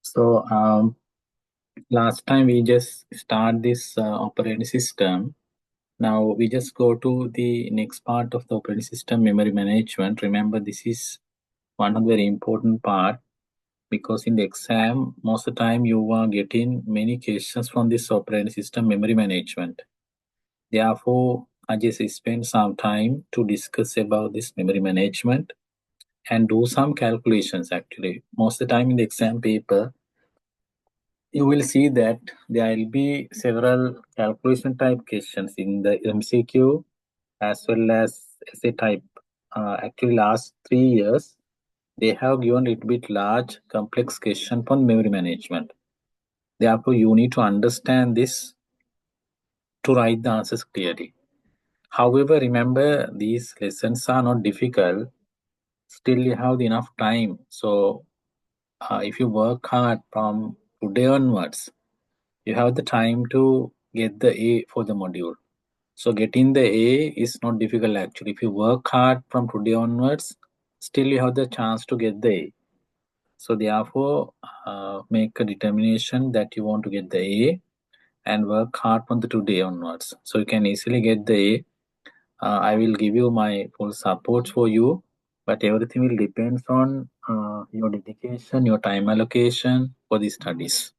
So last time we just start this operating system. Now we just go to the next part of the operating system, memory management. Remember, this is one of the very important part because in the exam, most of the time you are getting many questions from this operating system memory management. Therefore, I just spend some time to discuss about this memory management and do some calculations actually. Most of the time in the exam paper, you will see that there will be several calculation type questions in the MCQ as well as essay type. Actually, last 3 years, they have given a little bit large complex question for memory management. Therefore, you need to understand this to write the answers clearly. However, remember these lessons are not difficult. Still, you have enough time. So, if you work hard from today onwards, you have the time to get the A for the module. So getting the A is not difficult actually. If you work hard from today onwards, still you have the chance to get the A. So therefore, make a determination that you want to get the A and work hard from the today onwards. So you can easily get the A. I will give you my full support for you, but everything will depends on your dedication, your time allocation for the studies.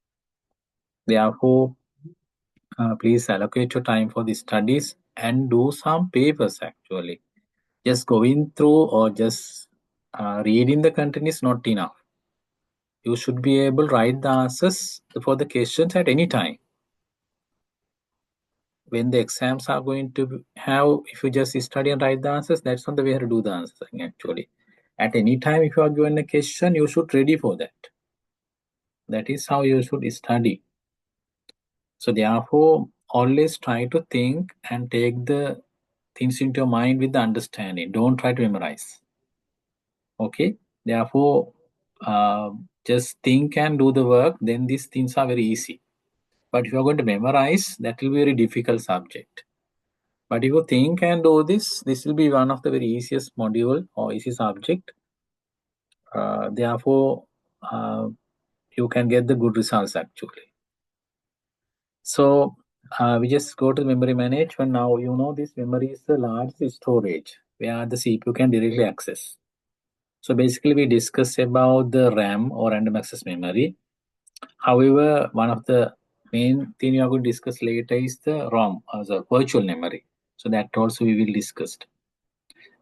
Therefore, please allocate your time for the studies and do some papers actually. Just going through or just reading the content is not enough. You should be able to write the answers for the questions at any time. When the exams are going to have, if you just study and write the answers, that's not the way to do the answering actually. At any time, if you are given a question, you should ready for that. That is how you should study. So therefore, always try to think and take the things into your mind with the understanding. Don't try to memorize. Okay. Therefore, just think and do the work. Then these things are very easy. But if you are going to memorize, that will be a very difficult subject. But if you think and do this will be one of the very easiest module or easy subject. Therefore, you can get the good results actually. So we just go to the memory management. Now you know this memory is the largest storage where the CPU can directly access. So basically we discuss about the RAM or random access memory. However, one of the main thing we are going to discuss later is the ROM as a virtual memory. So that also we will discuss.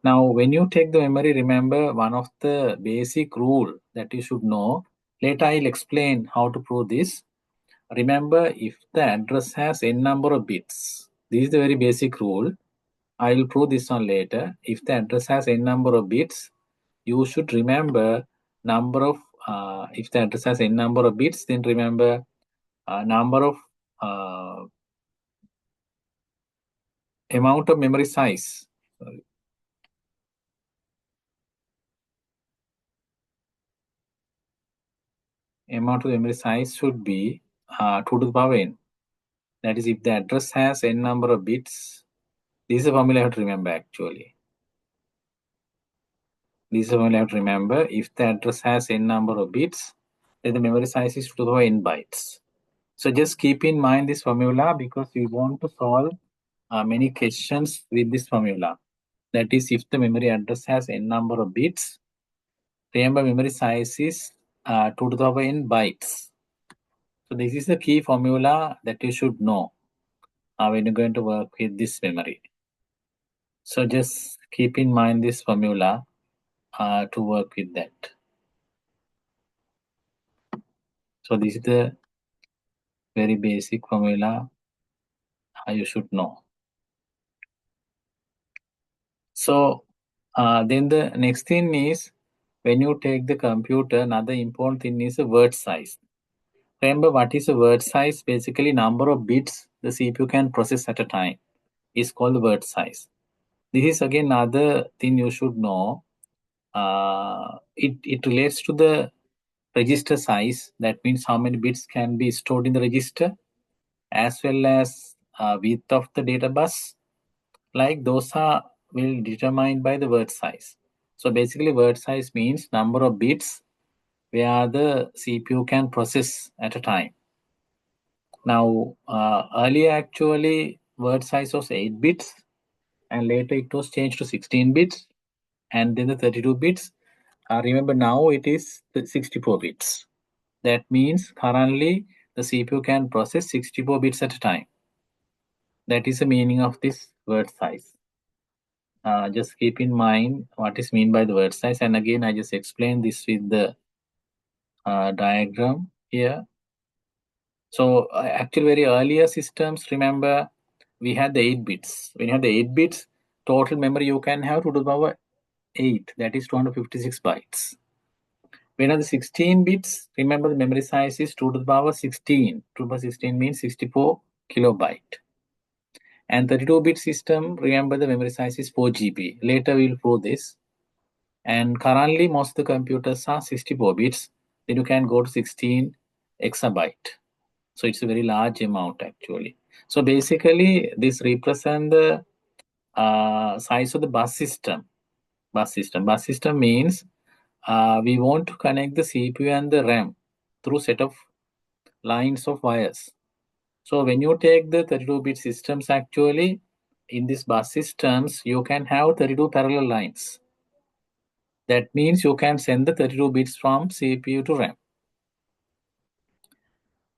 Now, when you take the memory, remember one of the basic rule that you should know. Later I'll explain how to prove this. Remember, if the address has n number of bits, this is the very basic rule. I will prove this one later. If the address has n number of bits, you should remember number of, if the address has n number of bits, then remember number of amount of memory size. Sorry. Amount of memory size should be 2 to the power n. That is, if the address has n number of bits, this is a formula you have to remember actually. This is a formula you have to remember. If the address has n number of bits, then the memory size is 2 to the power n bytes. So just keep in mind this formula because we want to solve many questions with this formula. That is, if the memory address has n number of bits, remember memory size is 2 to the power n bytes. So this is the key formula that you should know when you're going to work with this memory. So just keep in mind this formula to work with that. So this is the very basic formula you should know. So then the next thing is, when you take the computer, another important thing is the word size. Remember what is a word size? Basically number of bits the CPU can process at a time is called the word size. This is again another thing you should know. It relates to the register size. That means how many bits can be stored in the register, as well as width of the data bus. Like those are will determined by the word size. So basically word size means number of bits where the CPU can process at a time. Now, earlier actually word size was 8 bits, and later it was changed to 16 bits, and then the 32 bits. Remember now it is the 64 bits. That means currently the CPU can process 64 bits at a time. That is the meaning of this word size. Just keep in mind what is mean by the word size. And again, I just explained this with the diagram here. So actually very earlier systems, remember, we had the 8 bits. When you have the 8 bits, total memory you can have to the power 8, that is 256 bytes. When are the 16 bits, remember the memory size is 2 to the power 16. 2 to the power 16 means 64 kilobyte. And 32-bit system, remember the memory size is 4 GB. Later we'll prove this. And currently most of the computers are 64 bits. Then you can go to 16 exabyte. So it's a very large amount actually. So basically this represents the size of the bus system. Bus system means we want to connect the CPU and the RAM through set of lines of wires. So when you take the 32-bit systems, actually in these bus systems, you can have 32 parallel lines. That means you can send the 32 bits from CPU to RAM.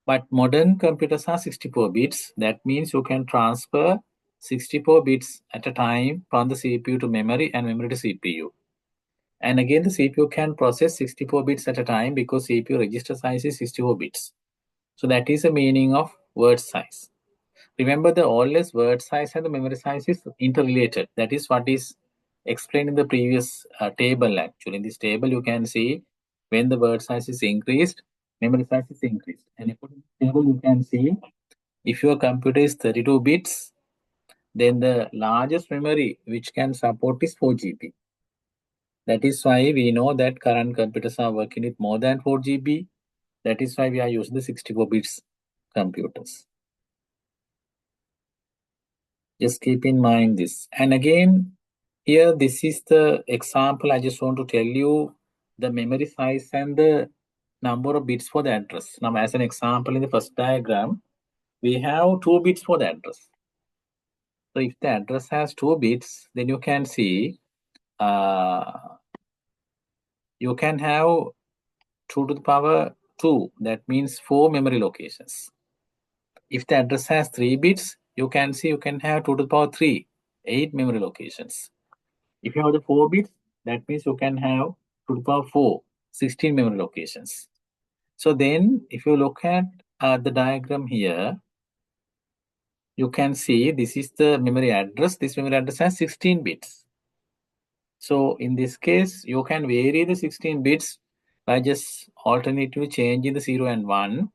But modern computers are 64 bits. That means you can transfer 64 bits at a time from the CPU to memory and memory to CPU. And again, the CPU can process 64 bits at a time because CPU register size is 64 bits. So that is the meaning of word size. Remember, the always word size and the memory size is interrelated. That is what is explained in the previous table actually. In this table, you can see when the word size is increased, memory size is increased. And according to the table, you can see if your computer is 32 bits, then the largest memory which can support is 4 GB. That is why we know that current computers are working with more than 4 GB. That is why we are using the 64 bits computers. Just keep in mind this. And again, here, this is the example. I just want to tell you the memory size and the number of bits for the address. Now, as an example, in the first diagram, we have 2 bits for the address. So if the address has 2 bits, then you can see you can have 2 to the power 2. That means 4 memory locations. If the address has 3 bits, you can see you can have 2 to the power 3, 8 memory locations. If you have the 4 bits, that means you can have 2 to the power 4, 16 memory locations. So then, if you look at the diagram here, you can see this is the memory address. This memory address has 16 bits. So in this case, you can vary the 16 bits by just alternatively changing the 0 and 1.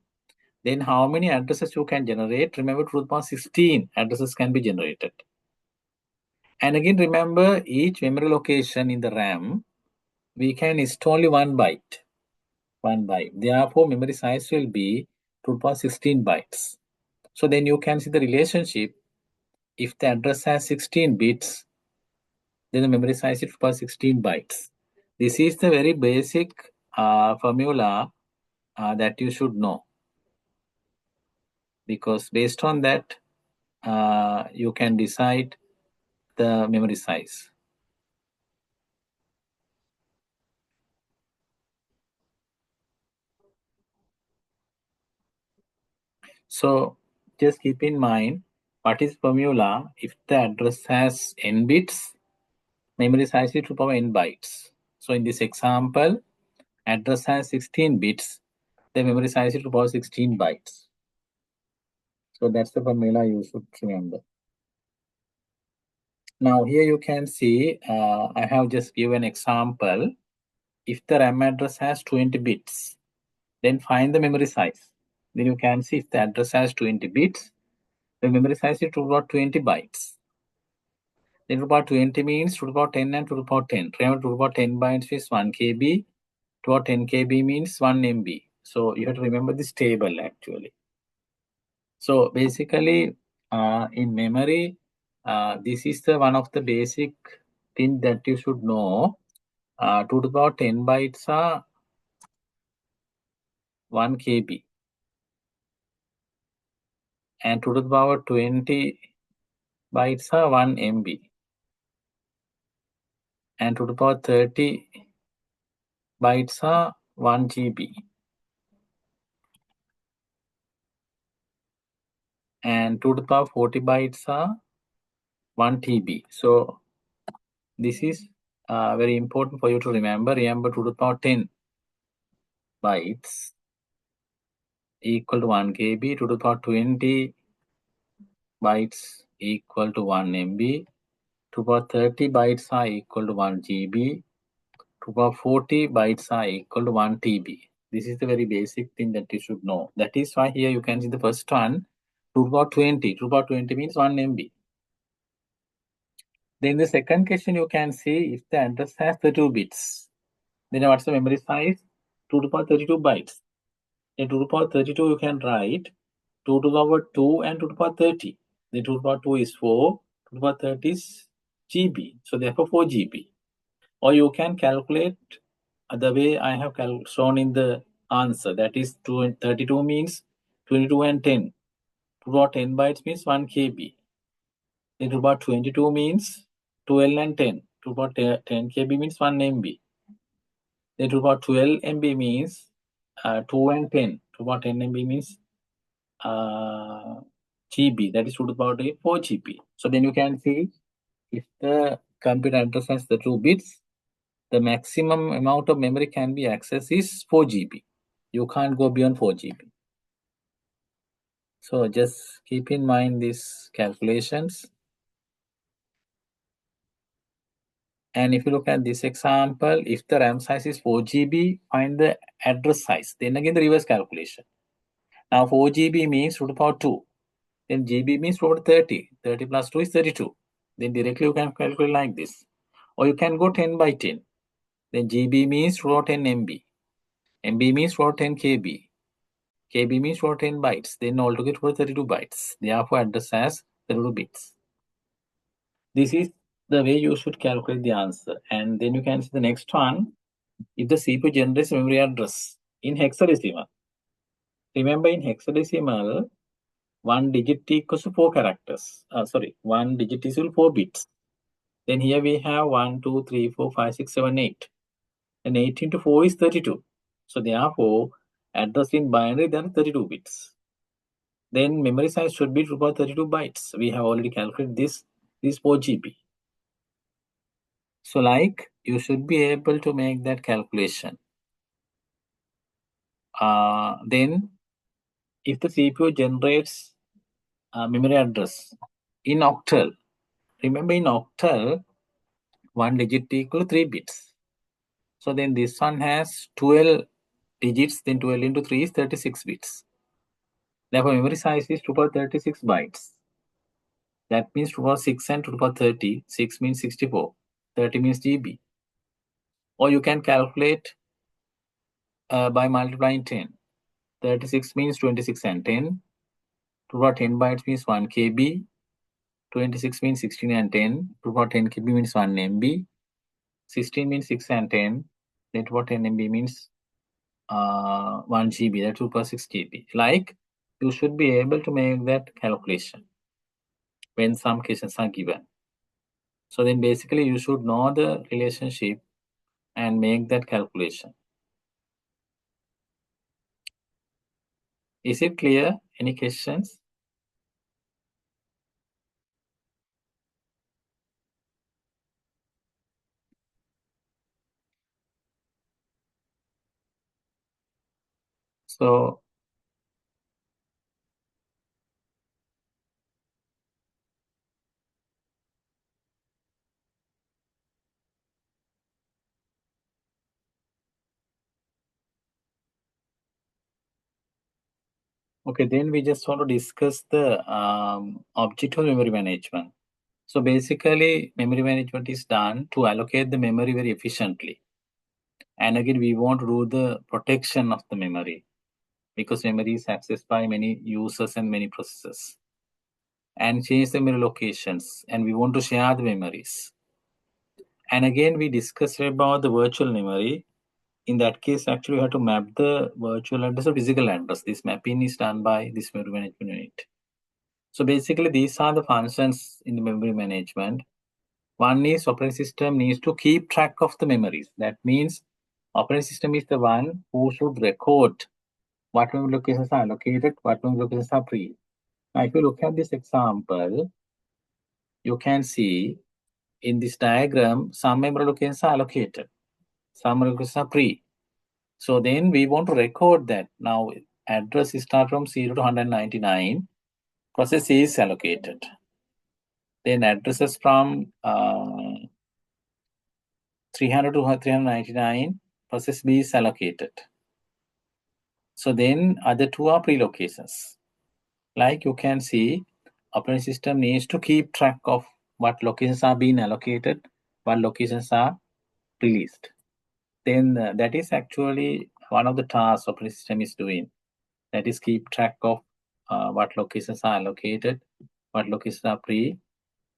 Then how many addresses you can generate? Remember, 2 to the power 16 addresses can be generated. And again, remember each memory location in the RAM, we can install only 1 byte. 1 byte. Therefore, memory size will be 2 to the power 16 bytes. So then you can see the relationship. If the address has 16 bits, then the memory size is for 16 bytes. This is the very basic formula that you should know, because based on that, you can decide the memory size. So just keep in mind what is formula. If the address has n bits, memory size is 2 to the power n bytes. So in this example, address has 16 bits, the memory size is 2 to the power 16 bytes. So that's the formula you should remember. Now here you can see, I have just given an example. If the RAM address has 20 bits, then find the memory size. Then you can see if the address has 20 bits, the memory size is 2 to the power 20 bytes. Then 2 to the power 20 means 2 to the power 10 and 2 to the power 10. Remember, 2 to the power 10 bytes is 1 KB, 2 to the power 10 KB means 1 MB. So you have to remember this table actually. So basically, in memory, this is the one of the basic thing that you should know. 2 to the power 10 bytes are 1 KB. And 2 to the power 20 bytes are 1 MB. And 2 to the power 30 bytes are 1 GB. And 2 to the power 40 bytes are 1 TB. So this is very important for you to remember. Remember 2 to the power 10 bytes equal to 1 KB, 2 to the power 20 bytes equal to 1 MB, 2 to the power 30 bytes are equal to 1 GB, 2 to the power 40 bytes are equal to 1 TB. This is the very basic thing that you should know. That is why here you can see the first one, 2 to the power 20. 2 to the power 20 means 1 MB. Then the second question you can see if the address has 32 bits. Then what's the memory size? 2 to the power 32 bytes. In 2 to the power 32 you can write 2 to the power 2 and 2 to the power 30. Then 2 to the power 2 is 4, 2 to the power 30 is GB. So therefore 4 GB. Or you can calculate the way I have shown in the answer. That is 2 and 32 means 22 and 10. 2 to the power 10 bytes means 1 KB. Then 2 to the power 22 means 12 and 10. 2 to the power 10 KB means 1 MB. Then 2 to the power 12 MB means 2 and 10. 2 to the power 10 MB means GB. That is 2 to the power 4 GB. So then you can see if the computer address has the 2 bits, the maximum amount of memory can be accessed is 4 GB. You can't go beyond 4 GB. So just keep in mind these calculations. And if you look at this example, if the RAM size is 4 GB, find the address size. Then again the reverse calculation. Now 4 GB means 2 to the power 2. Then GB means 2 to the 30. 30 plus 2 is 32. Then directly you can calculate like this. Or you can go 10 by 10. Then GB means 2 to the 10 MB. MB means 2 to the 10 KB. KB means 2 to the 10 bytes. Then altogether 2 to the 32 bytes. Therefore address has 32 bits. This is the way you should calculate the answer. And then you can see the next one. If the CPU generates memory address in hexadecimal. Remember in hexadecimal, one digit equals to 4 characters. One digit is equal to 4 bits. Then here we have 1, 2, 3, 4, 5, 6, 7, 8. And 8 into 4 is 32. So therefore, address in binary there are 32 bits. Then memory size should be 32 bytes. We have already calculated this. This is 4 GB. So like you should be able to make that calculation. Then if the CPU generates memory address in octal, remember in octal, one digit equal to 3 bits. So then this one has 12 digits, then 12 into 3 is 36 bits. Therefore, memory size is 2 to the power 36 bytes. That means 2 to the power 6 and 2 to the power 30. 6 means 64. 30 means GB. Or you can calculate by multiplying 10. 36 means 26 and 10. 2 to the power 10 bytes means 1 KB. 26 means 16 and 10. 2 to the power 10 KB means 1 MB. 16 means 6 and 10. Then 2 to the power 10 MB means 1 GB. That's 2 to the power 6 GB. Like you should be able to make that calculation when some questions are given. So then basically you should know the relationship and make that calculation. Is it clear? Any questions? So okay, then we just want to discuss the object-oriented memory management. So basically, memory management is done to allocate the memory very efficiently. And again, we want to do the protection of the memory because memory is accessed by many users and many processes. And change the memory locations, and we want to share the memories. And again, we discussed about the virtual memory. in that case, actually, you have to map the virtual address or physical address. This mapping is done by this memory management unit. So basically, these are the functions in the memory management. One is operating system needs to keep track of the memories. That means operating system is the one who should record what memory locations are allocated, what memory locations are free. Now, if you look at this example, you can see in this diagram, some memory locations are allocated, some memory locations are free. So then we want to record that. Now, address start from 0 to 199, process A is allocated. Then addresses from 300 to 399, process B is allocated. So then other two are pre-locations. Like you can see, operating system needs to keep track of what locations are being allocated, what locations are released. Then that is actually one of the tasks operating system is doing. That is keep track of what locations are allocated, what locations are free,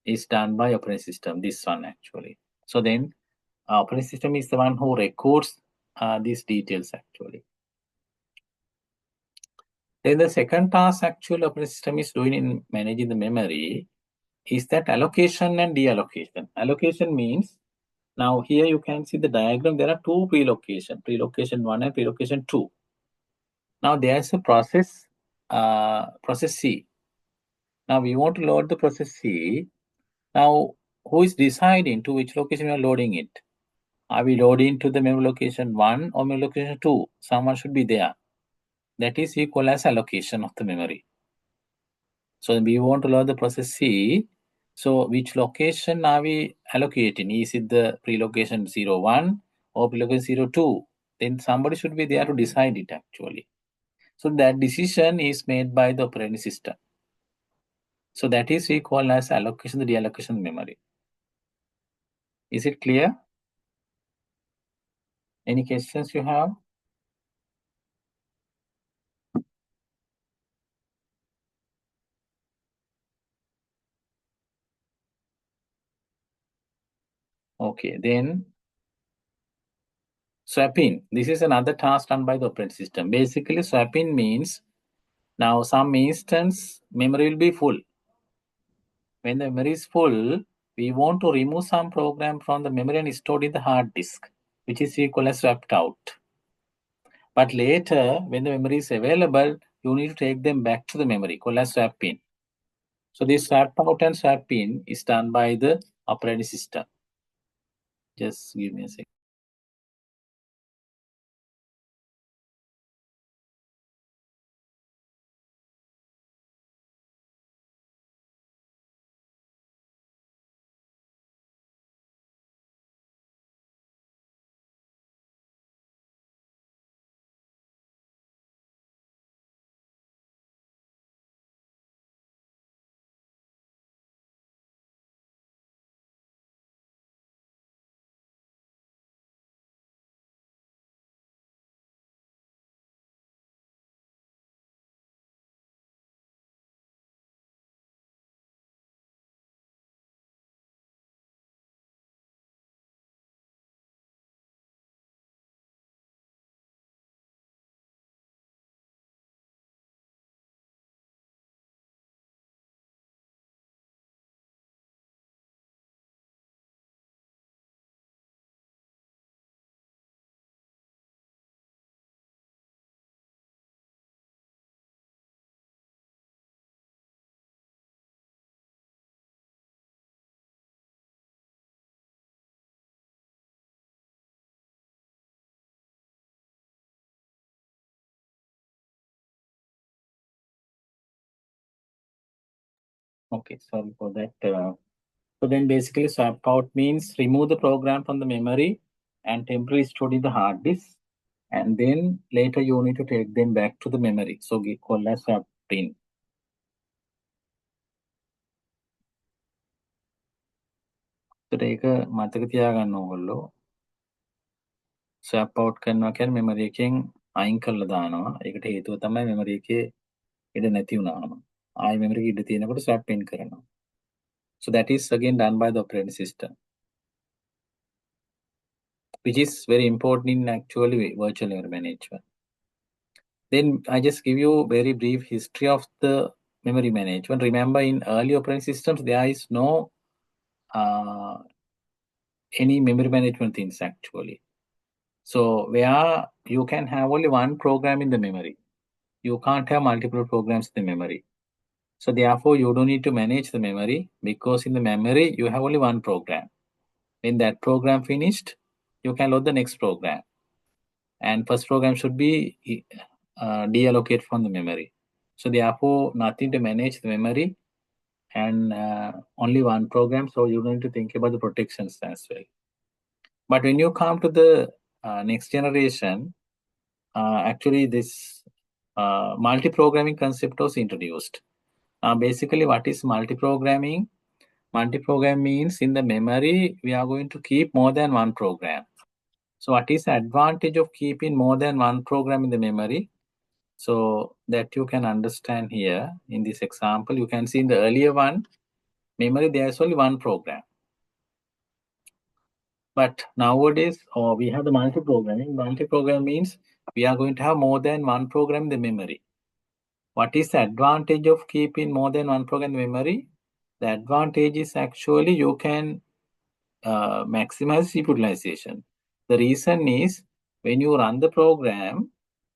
is done by operating system, this one actually. So then operating system is the one who records these details actually. Then the second task actually operating system is doing in managing the memory is that allocation and deallocation. Allocation means, now here you can see the diagram, there are two pre-location 1 and pre-location 2. Now there's a process, process C. Now we want to load the process C. Now who is deciding to which location we are loading it? Are we loading to the memory location 1 or memory location 2? Someone should be there. That is equal as allocation of the memory. So we want to load the process C. So which location are we allocating? Is it the pre-location 01 or pre-location 02? Then somebody should be there to decide it actually. So that decision is made by the operating system. So that is we call as allocation, the deallocation memory. Is it clear? Any questions you have? Okay, then swapping. This is another task done by the operating system. Basically, swapping means now some instance memory will be full. When the memory is full, we want to remove some program from the memory and store it in the hard disk, which is equal as swapped out. But later, when the memory is available, you need to take them back to the memory, called as swap in. So this swap out and swap in is done by the operating system. Just give me a second. Okay, sorry for that. So then basically swap out means remove the program from the memory and temporarily store in the hard disk. And then later you need to take them back to the memory. So we call as swap in. So ඒක මතක තියාගන්න ඕගොල්ලෝ. ස්වැප් out කරනවා කියන්නේ memory එකෙන් අයින් කරලා දානවා. ඒකට හේතුව තමයි මෙමරි එකේ ඉඩ නැති වුණාම. ආයි මෙමරි එකේ ඉඩ තියෙනකොට ස්වැප් ඉන් කරනවා. So that is again done by the operating system. which is very important in actually virtual memory management. Then I just give you very brief history of the memory management. Remember, in early operating systems, there is no any memory management things actually. So where you can have only one program in the memory, you can't have multiple programs in the memory. So therefore, you don't need to manage the memory, because in the memory you have only one program. When that program finished, you can load the next program, and first program should be deallocated from the memory. So therefore, nothing to manage the memory, and only one program. So you don't need to think about the protections as well. But when you come to the next generation, actually this multi-programming concept was introduced. Basically, what is multi-programming? Multi-program means in the memory, we are going to keep more than one program. So what is the advantage of keeping more than one program in the memory? So that you can understand here in this example, you can see in the earlier one, memory, there is only one program. But nowadays, we have the multi-programming. Multi-program means we are going to have more than one program in the memory. What is the advantage of keeping more than one program in the memory? The advantage is actually you can maximize CPU utilization. The reason is when you run the program,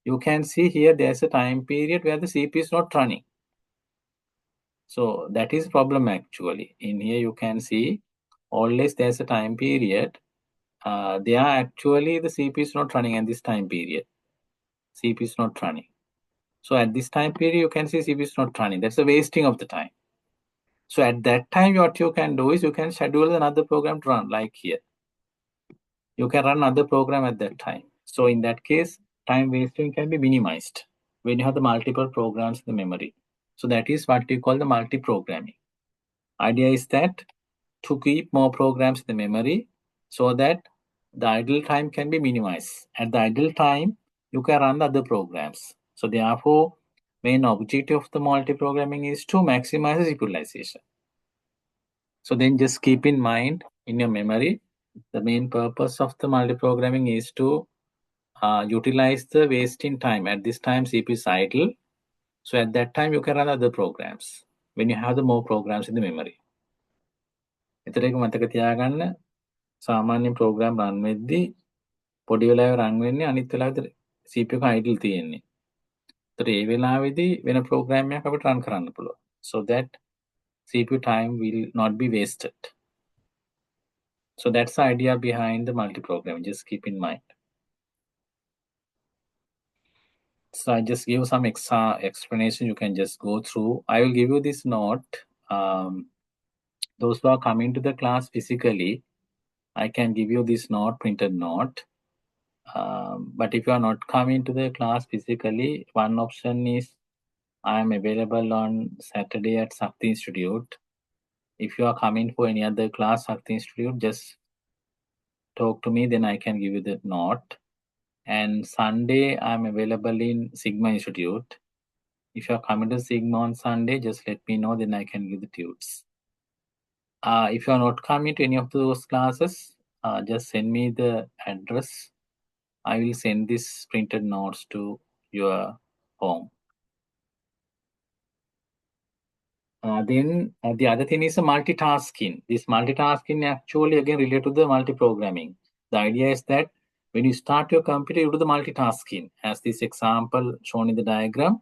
you can see here there's a time period where the CPU is not running. So that is problem actually. In here you can see always there's a time period. There actually the CPU is not running at this time period. CPU is not running. So at this time period you can see CPU is not running. That's a wasting of the time. So at that time what you can do is you can schedule another program to run, like here. You can run another program at that time. So in that case, time wasting can be minimized when you have the multiple programs in the memory. So that is what we call the multi-programming. Idea is that to keep more programs in the memory so that the idle time can be minimized. At the idle time, you can run the other programs. So therefore, main objective of the multi-programming is to maximize the utilization. So then just keep in mind in your memory, the main purpose of the multi-programming is to utilize the wasting time. At this time, CPU is idle. So at that time, you can run other programs when you have the more programs in the memory. එතන එක මතක තියාගන්න, සාමාන්‍ය program run වෙද්දී පොඩි වෙලාවෙ run වෙන්නේ, අනිත් වෙලාවෙ CPU එක idle තියෙන්නේ. ඒතර ඒ වෙලාවේදී වෙන program එකක් අපිට run කරන්න පුළුවන්. So that CPU time will not be wasted. So that's the idea behind the multi-programming. Just keep in mind. So I just give some extra explanation. You can just go through. I will give you this note. Those who are coming to the class physically, I can give you this note, printed note. But if you are not coming to the class physically, one option is I am available on Saturday at Sakti Institute. If you are coming for any other class, Sakti Institute, just talk to me, then I can give you the note. And Sunday, I'm available in Sigma Institute. If you are coming to Sigma on Sunday, just let me know, then I can give the tunes. If you are not coming to any of those classes, just send me the address. I will send this printed notes to your home. Then the other thing is multitasking. This multitasking actually again related to the multi-programming. The idea is that when you start your computer, you do the multitasking. As this example shown in the diagram,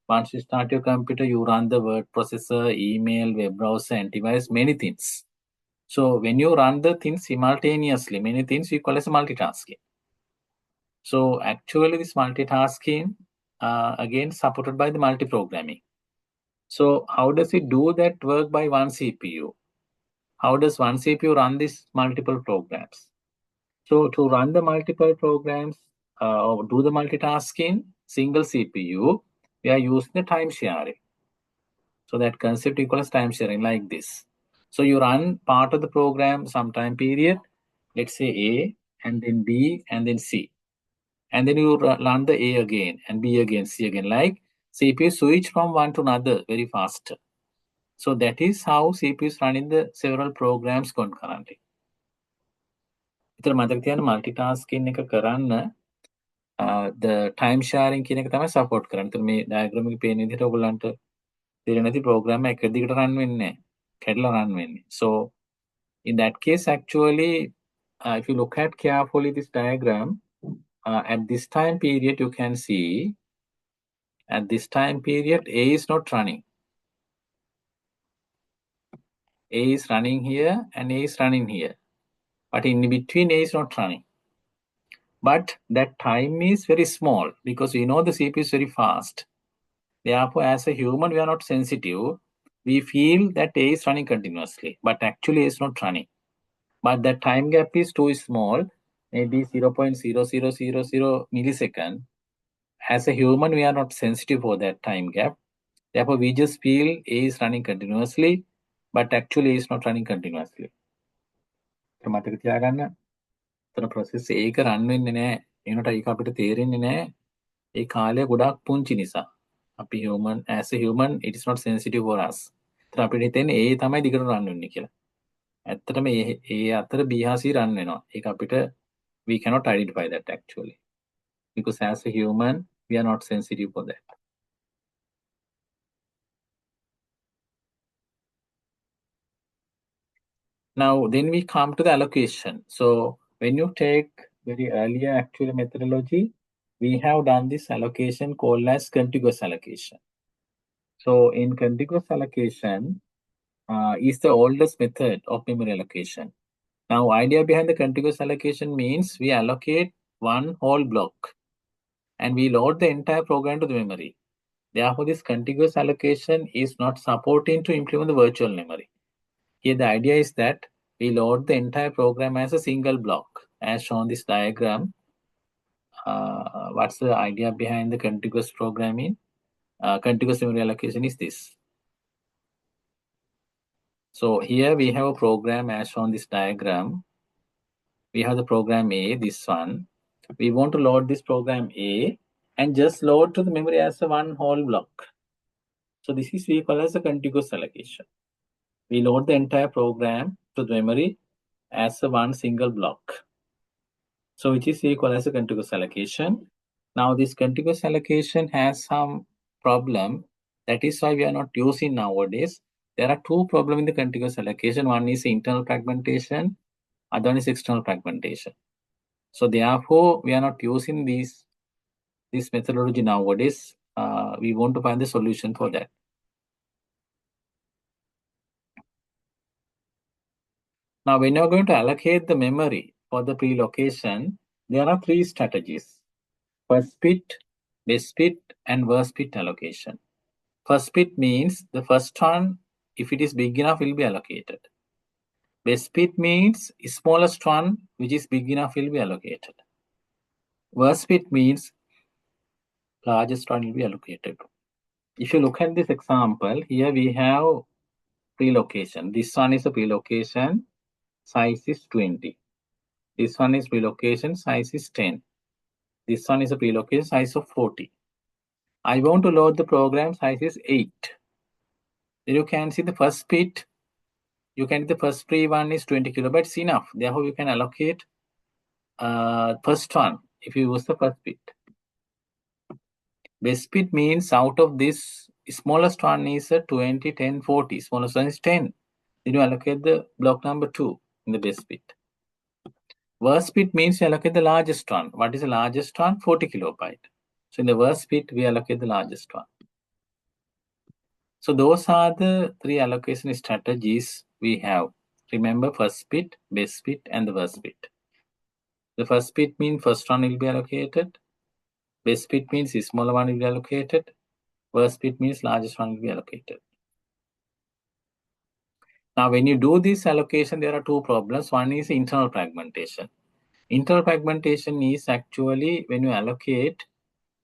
once you start your computer, you run the word processor, email, web browser, antivirus, many things. So when you run the things simultaneously, many things we call as multitasking. So actually this multitasking again supported by the multi-programming. So how does it do that work by one CPU? How does one CPU run these multiple programs? So to run the multiple programs or do the multitasking, single CPU, we are using the time sharing. So that concept equals time sharing like this. So you run part of the program some time period, let's say A, and then B, and then C. And then you run the A again, and B again, C again, like CPU switch from one to another very fast. So that is how CPU is running the several programs concurrently. ඉතින් මතක තියාගන්න multitasking එක කරන්න the time sharing කියන එක තමයි support කරන්නේ. ඉතින් මේ diagram එකේ පේන විදිහට ඔයගොල්ලන්ට තේරෙන්නේ නැති program එක දිගට run වෙන්නේ නැහැ. කැඩලා run වෙන්නේ. So in that case actually if you look at carefully this diagram at this time period you can see at this time period A is not running. A is running here and A is running here. But in between A is not running. But that time is very small because we know the CPU is very fast. Therefore, as a human, we are not sensitive. We feel that A is running continuously, but actually A is not running. But the time gap is too small, maybe 0.0000 millisecond. As a human, we are not sensitive for that time gap. Therefore, we just feel A is running continuously, but actually A is not running continuously. මතක තියාගන්න. එතන process එක run වෙන්නේ නැහැ. ඒනට ඒක අපිට තේරෙන්නේ නැහැ. ඒ කාලය ගොඩාක් පුංචි නිසා. අපි human as a human it is not sensitive for us. ඒතර අපිට හිතෙන්නේ A තමයි දිගට run වෙන්නේ කියලා. ඇත්තටම ඒ අතර B හා C run වෙනවා. ඒක අපිට we cannot identify that actually. Because as a human we are not sensitive for that. Now then we come to the allocation. So when you take very earlier actual methodology, we have done this allocation called as contiguous allocation. So in contiguous allocation is the oldest method of memory allocation. Now idea behind the contiguous allocation means we allocate one whole block and we load the entire program to the memory. Therefore, this contiguous allocation is not supporting to implement the virtual memory. Here the idea is that we load the entire program as a single block as shown this diagram. What's the idea behind the contiguous programming? Contiguous memory allocation is this. So here we have a program as shown this diagram. We have the program A, this one. We want to load this program A and just load to the memory as a one whole block. So this is we call as a contiguous allocation. We load the entire program to the memory as a one single block. So which is equal as a contiguous allocation. Now this contiguous allocation has some problem. That is why we are not using nowadays. There are two problems in the contiguous allocation. One is internal fragmentation, other one is external fragmentation. So therefore we are not using this methodology nowadays. We want to find the solution for that. Now when you are going to allocate the memory for the pre-location, there are three strategies: first bit, best bit and worst bit allocation. First bit means the first one, if it is big enough, will be allocated. Best bit means smallest one which is big enough will be allocated. Worst bit means largest one will be allocated. If you look at this example, here we have pre-location. This one is a pre-location, size is 20. This one is pre-location, size is 10. This one is a pre-location, size of 40. I want to load the program, size is 8. Then you can see the first bit. You can the first pre one is 20 kilobytes enough. Therefore, you can allocate first one if you use the first bit. Best bit means out of this smallest one is a 20, 10, 40. Smallest one is 10. Then you allocate the block number 2 in the best bit. Worst bit means you allocate the largest one. What is the largest one? 40 kilobyte. So in the worst bit, we allocate the largest one. So those are the three allocation strategies we have. Remember, first bit, best bit, and the worst bit. The first bit means first one will be allocated. Best bit means the smaller one will be allocated. Worst bit means largest one will be allocated. Now, when you do this allocation, there are two problems. One is internal fragmentation. Internal fragmentation is actually when you allocate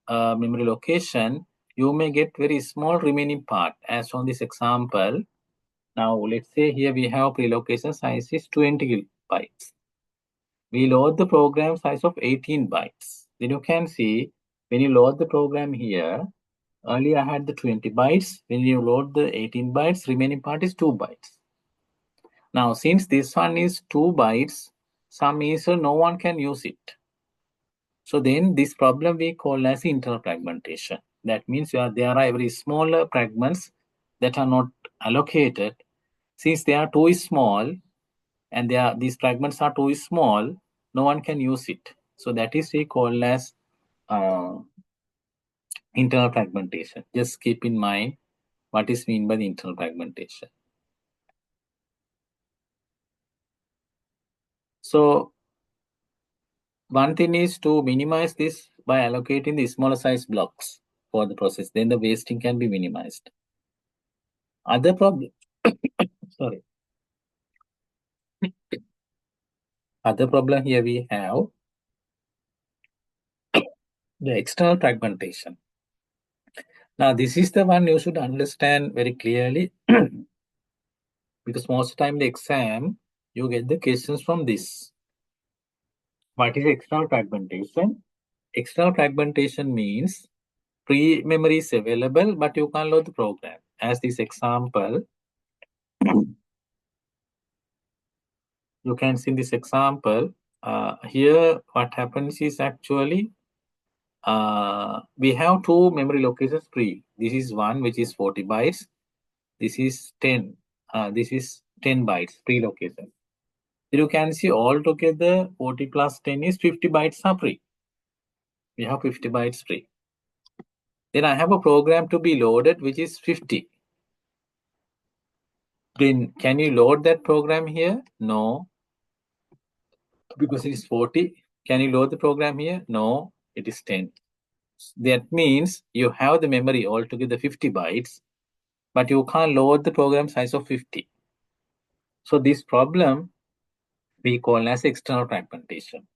memory location, you may get very small remaining part as on this example. Now, let's say here we have pre-location size is 20 bytes. We load the program size of 18 bytes. Then you can see when you load the program here, earlier I had the 20 bytes. When you load the 18 bytes, remaining part is 2 bytes. Now, since this one is 2 bytes, some means no one can use it. So then this problem we call as internal fragmentation. That means there are very smaller fragments that are not allocated. Since they are too small and these fragments are too small, no one can use it. So that is we call as internal fragmentation. Just keep in mind what is meant by the internal fragmentation. So one thing is to minimize this by allocating the smaller size blocks for the process. Then the wasting can be minimized. Other problem, sorry. Other problem here we have the external fragmentation. Now this is the one you should understand very clearly because most of the time in the exam you get the questions from this. What is external fragmentation? External fragmentation means pre-memory is available, but you can't load the program. As this example, you can see in this example, here what happens is actually, we have two memory locations pre. This is one which is 40 bytes. This is 10. This is 10 bytes pre-location. You can see altogether 40 plus 10 is 50 bytes are free. We have 50 bytes free. Then I have a program to be loaded which is 50. Then can you load that program here? No, because it is 40. Can you load the program here? No, it is 10. That means you have the memory altogether 50 bytes, but you can't load the program size of 50. So this problem we call as external fragmentation.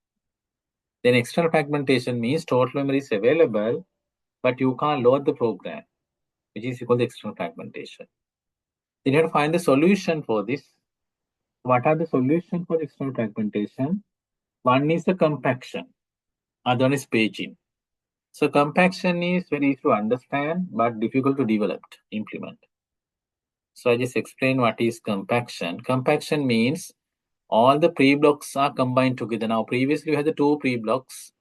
Then external fragmentation means total memory is available, but you can't load the program, which is called external fragmentation. Then you have to find the solution for this. What are the solutions for external fragmentation? One is the compaction, other one is paging. So compaction is very easy to understand, but difficult to develop, implement. So I just explain what is compaction. Compaction means all the pre-blocks are combined together. Now previously we had the two pre-blocks.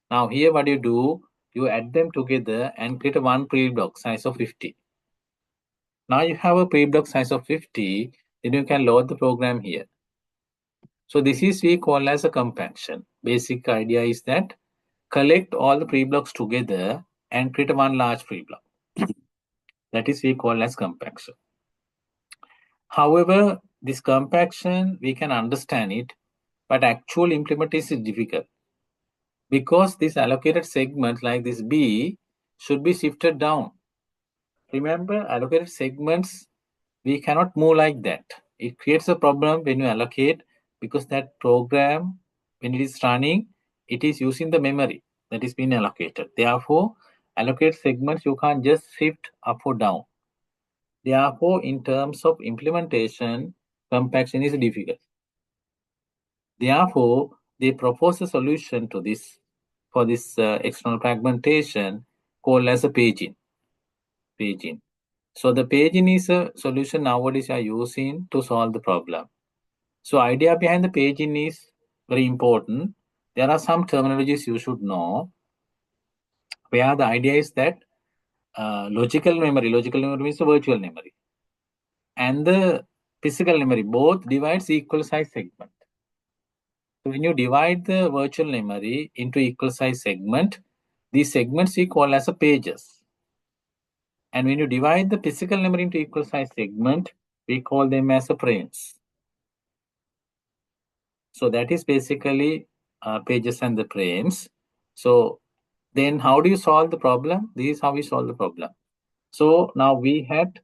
Now here what you do, you add them together and create a one pre-block size of 50. Now you have a pre-block size of 50, then you can load the program here. So this is we call as a compaction. Basic idea is that collect all the pre-blocks together and create one large pre-block. That is we call as compaction. However, this compaction, we can understand it, but actual implementation is difficult because this allocated segment like this B should be shifted down. Remember, allocated segments, we cannot move like that. It creates a problem when you allocate because that program, when it is running, it is using the memory that is being allocated. Therefore, allocate segments, you can't just shift up or down. Therefore, in terms of implementation, compaction is difficult. Therefore, they propose a solution to this for this external fragmentation called as a paging. So the paging is a solution nowadays are using to solve the problem. So idea behind the paging is very important. There are some terminologies you should know where the idea is that logical memory means the virtual memory, and the physical memory both divides equal size segment. So when you divide the virtual memory into equal size segment, these segments we call as a pages. And when you divide the physical memory into equal size segment, we call them as a frames. So that is basically pages and the frames. So then how do you solve the problem? This is how we solve the problem. So now we had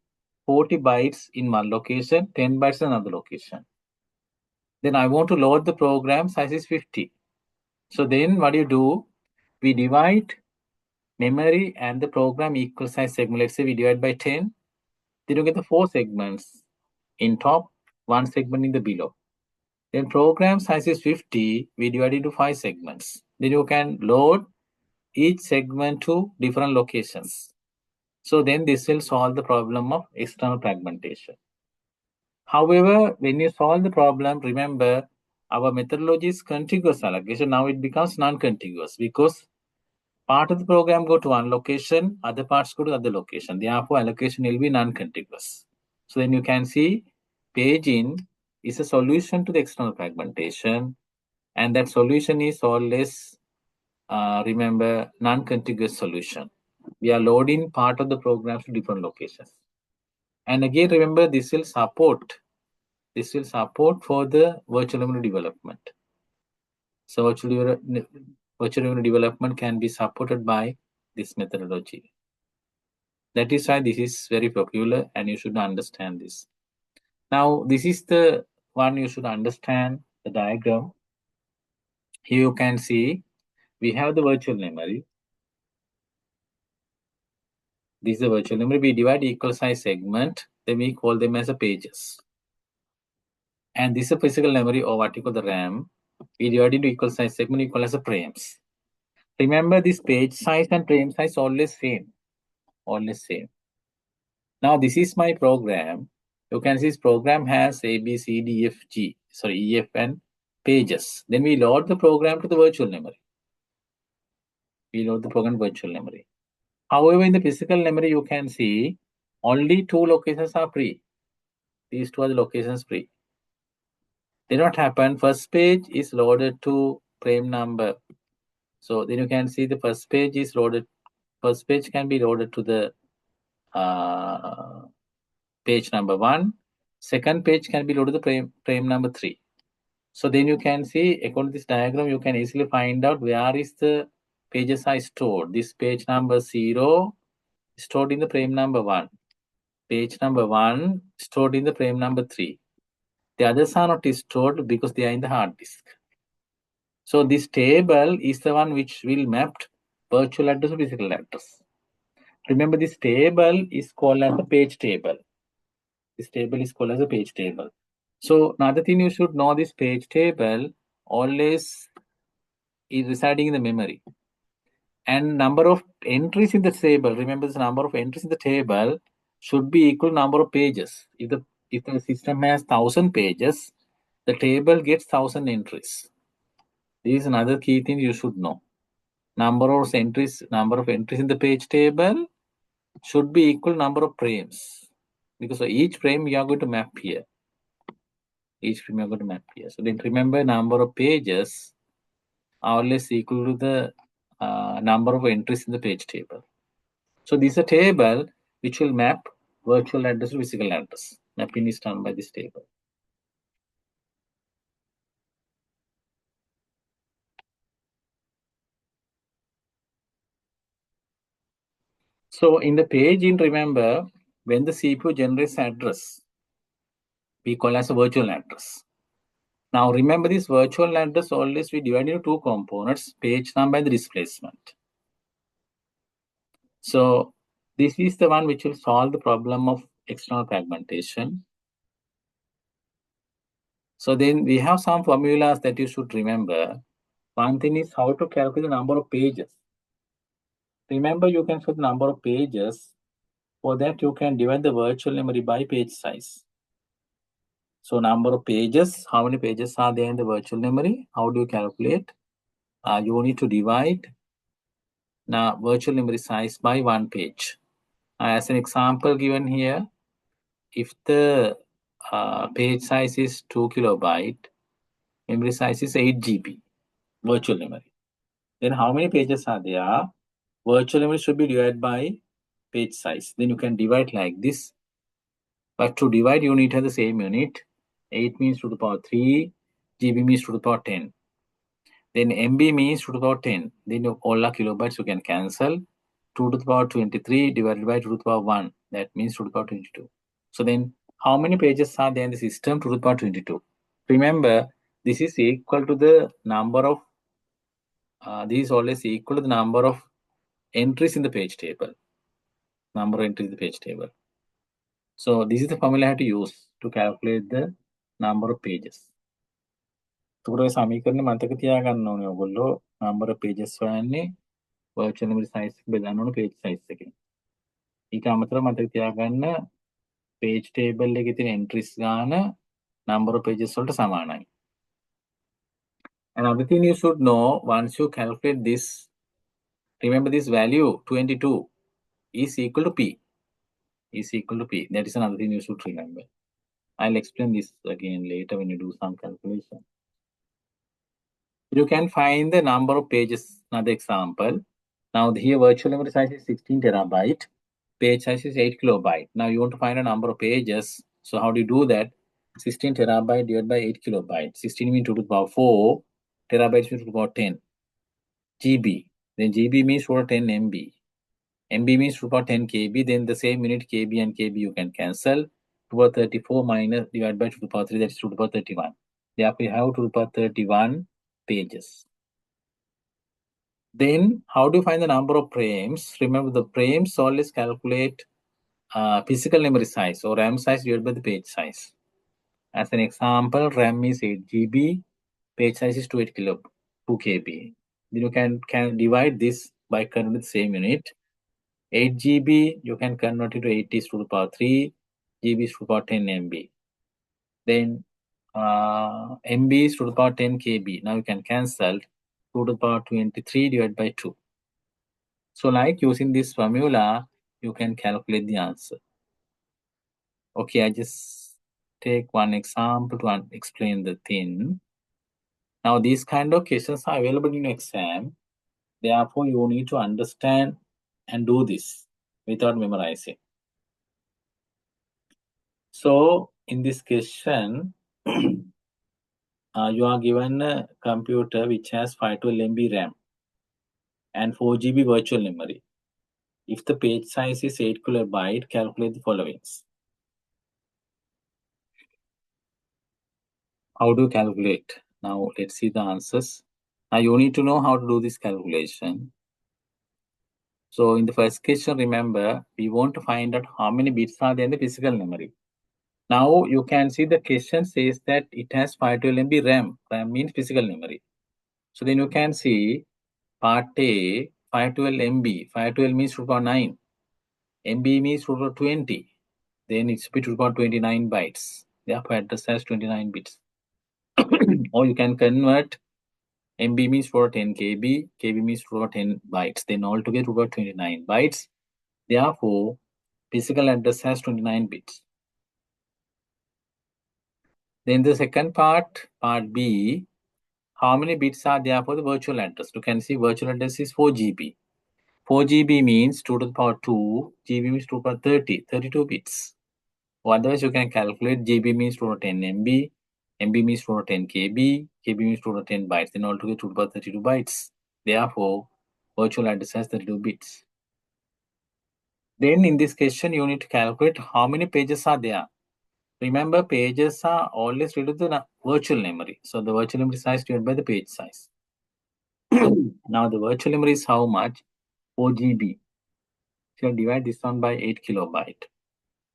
40 bytes in one location, 10 bytes in another location. Then I want to load the program, size is 50. So then what do you do? We divide memory and the program equal size segment. Let's say we divide by 10. Then you get the 4 segments in top, 1 segment in the below. Then program size is 50. We divide into 5 segments. Then you can load each segment to different locations. So then this will solve the problem of external fragmentation. However, when you solve the problem, remember our methodology is contiguous allocation. Now it becomes non-contiguous because part of the program go to one location, other parts go to other location. Therefore, allocation will be non-contiguous. So then you can see page in is a solution to the external fragmentation, and that solution is always remember non-contiguous solution. We are loading part of the programs to different locations. And again, remember this will support for the virtual memory development. So virtual memory development can be supported by this methodology. That is why this is very popular and you should understand this. Now, this is the one you should understand the diagram. Here you can see we have the virtual memory. This is the virtual memory. We divide equal size segment, then we call them as a pages. And this is a physical memory or what you call the RAM. We divide into equal size segment, we call as a frames. Remember this page size and frame size always same. Always same. Now this is my program. You can see this program has A, B, C, D, F, G. Sorry, E, F, and pages. Then we load the program to the virtual memory. We load the program virtual memory. However, in the physical memory, you can see only 2 locations are free. These 2 are the locations free. Did not happen. First page is loaded to frame number. So then you can see the first page is loaded. First page can be loaded to the page number 1. Second page can be loaded to frame number 3. So then you can see, according to this diagram, you can easily find out where is the pages are stored. This page number 0 stored in the frame number 1. Page number 1 stored in the frame number 3. The others are not stored because they are in the hard disk. So this table is the one which will map virtual address to physical address. Remember, this table is called as a page table. This table is called as a page table. So another thing you should know, this page table always is residing in the memory. And number of entries in the table, remember the number of entries in the table should be equal to number of pages. If the system has 1000 pages, the table gets 1000 entries. This is another key thing you should know. Number of entries in the page table should be equal to number of frames. Because for each frame you are going to map here. So then remember, number of pages are always equal to the number of entries in the page table. So this is a table which will map virtual address to physical address. Mapping is done by this table. So in the page in, remember, when the CPU generates address, we call as a virtual address. Now remember, this virtual address always we divide into 2 components, page number and the displacement. So this is the one which will solve the problem of external fragmentation. So then we have some formulas that you should remember. One thing is how to calculate the number of pages. Remember, you can set the number of pages. For that, you can divide the virtual memory by page size. So number of pages, how many pages are there in the virtual memory? How do you calculate? You need to divide now virtual memory size by 1 page. As an example given here, if the page size is 2 kilobyte, memory size is 8 GB virtual memory. Then how many pages are there? Virtual memory should be divided by page size. Then you can divide like this. But to divide, you need to have the same unit. 8 means to the power 3, GB means to the power 10. Then MB means to the power 10. Then all are kilobytes you can cancel. 2 to the power 23 divided by 2 to the power 1. That means 2 to the power 22. So then how many pages are there in the system? 2 to the power 22. Remember, this is equal to the number of, this is always equal to the number of entries in the page table. Number of entries in the page table. So this is the formula I have to use to calculate the number of pages. එතකොට ඔය සමීකරණ මතක තියාගන්න ඕනේ ඔයගොල්ලෝ. number of pages හොයන්නේ virtual memory size එක බෙදන්න ඕනේ page size එකෙන්. ඊට අමතරව මතක තියාගන්න page table එකේ තියෙන entries ගාන number of pages වලට සමානයි. Another thing you should know, once you calculate this, remember this value 22 is equal to P. Is equal to P. That is another thing you should remember. I'll explain this again later when you do some calculation. You can find the number of pages. Another example. Now here virtual memory size is 16 terabyte. Page size is 8 kilobyte. Now you want to find a number of pages. So how do you do that? 16 terabyte divided by 8 kilobyte. 16 means 2 to the power 4. Terabytes means 2 to the power 10. GB. Then GB means 2 to 10 MB. MB means 2 to the power 10 KB. Then the same unit KB and KB you can cancel. 2 to the power 34 minus divided by 2 to the power 3, that is 2 to the power 31. Therefore you have 2 to the power 31 pages. Then how do you find the number of frames? Remember the frames always calculate physical memory size or RAM size divided by the page size. As an example, RAM is 8 GB, page size is 2 KB. Then you can divide this by converting the same unit. 8 GB, you can convert it to 80 to the power 3, GB is to the power 10 MB. Then MB is to the power 10 KB. Now you can cancel 2 to the power 23 divided by 2. So like using this formula, you can calculate the answer. Okay, I just take one example to explain the thing. Now these kind of questions are available in exam. Therefore, you need to understand and do this without memorizing. So in this question, you are given a computer which has 512 MB RAM and 4 GB virtual memory. If the page size is 8 kilobyte, calculate the following. How do you calculate? Now let's see the answers. Now you need to know how to do this calculation. So in the first question, remember, we want to find out how many bits are there in the physical memory. Now you can see the question says that it has 512 MB RAM. RAM means physical memory. So then you can see part A, 512 MB. 512 means root about 9. MB means root about 20. Then it's bit root about 29 bytes. Therefore, address has 29 bits. Or you can convert MB means for 10 KB, KB means for 10 bytes. Then altogether about 29 bytes. Therefore, physical address has 29 bits. Then the second part, part B, how many bits are there for the virtual address? You can see virtual address is 4 GB. 4 GB means 2 to the power 2, GB means 2 to the power 30, 32 bits. Or otherwise, you can calculate GB means 2 to the 10 MB, MB means 2 to the 10 KB, KB means 2 to the 10 bytes. Then altogether 2 to the power 32 bytes. Therefore, virtual address has 32 bits. Then in this question, you need to calculate how many pages are there. Remember, pages are always related to the virtual memory. So the virtual memory size divided by the page size. Now the virtual memory is how much? 4 GB. So divide this one by 8 kilobyte.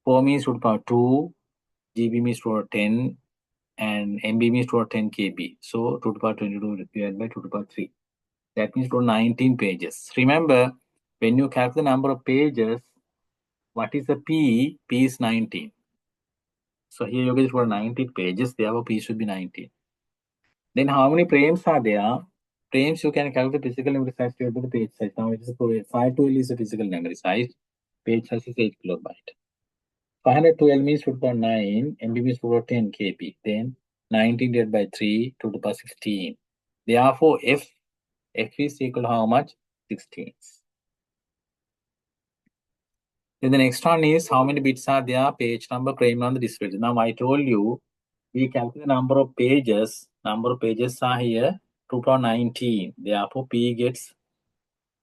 4 means root power 2, GB means root power 10, and MB means root power 10 KB. So 2 to the power 22 divided by 2 to the power 3. That means 19 pages. Remember, when you calculate the number of pages, what is the P? P is 19. So here you get for 19 pages, therefore P should be 19. Then how many frames are there? Frames you can calculate the physical memory size divided by the page size. Now it is 512 is the physical memory size. Page size is 8 kilobyte. 512 means 2.9, MB means 10 KB. Then 19 divided by 3 to the power 16. Therefore F is equal to how much? 16. Then the next one is how many bits are there? Page number, frame on the display. Now I told you we calculate the number of pages. Number of pages are here 2.19. Therefore P gets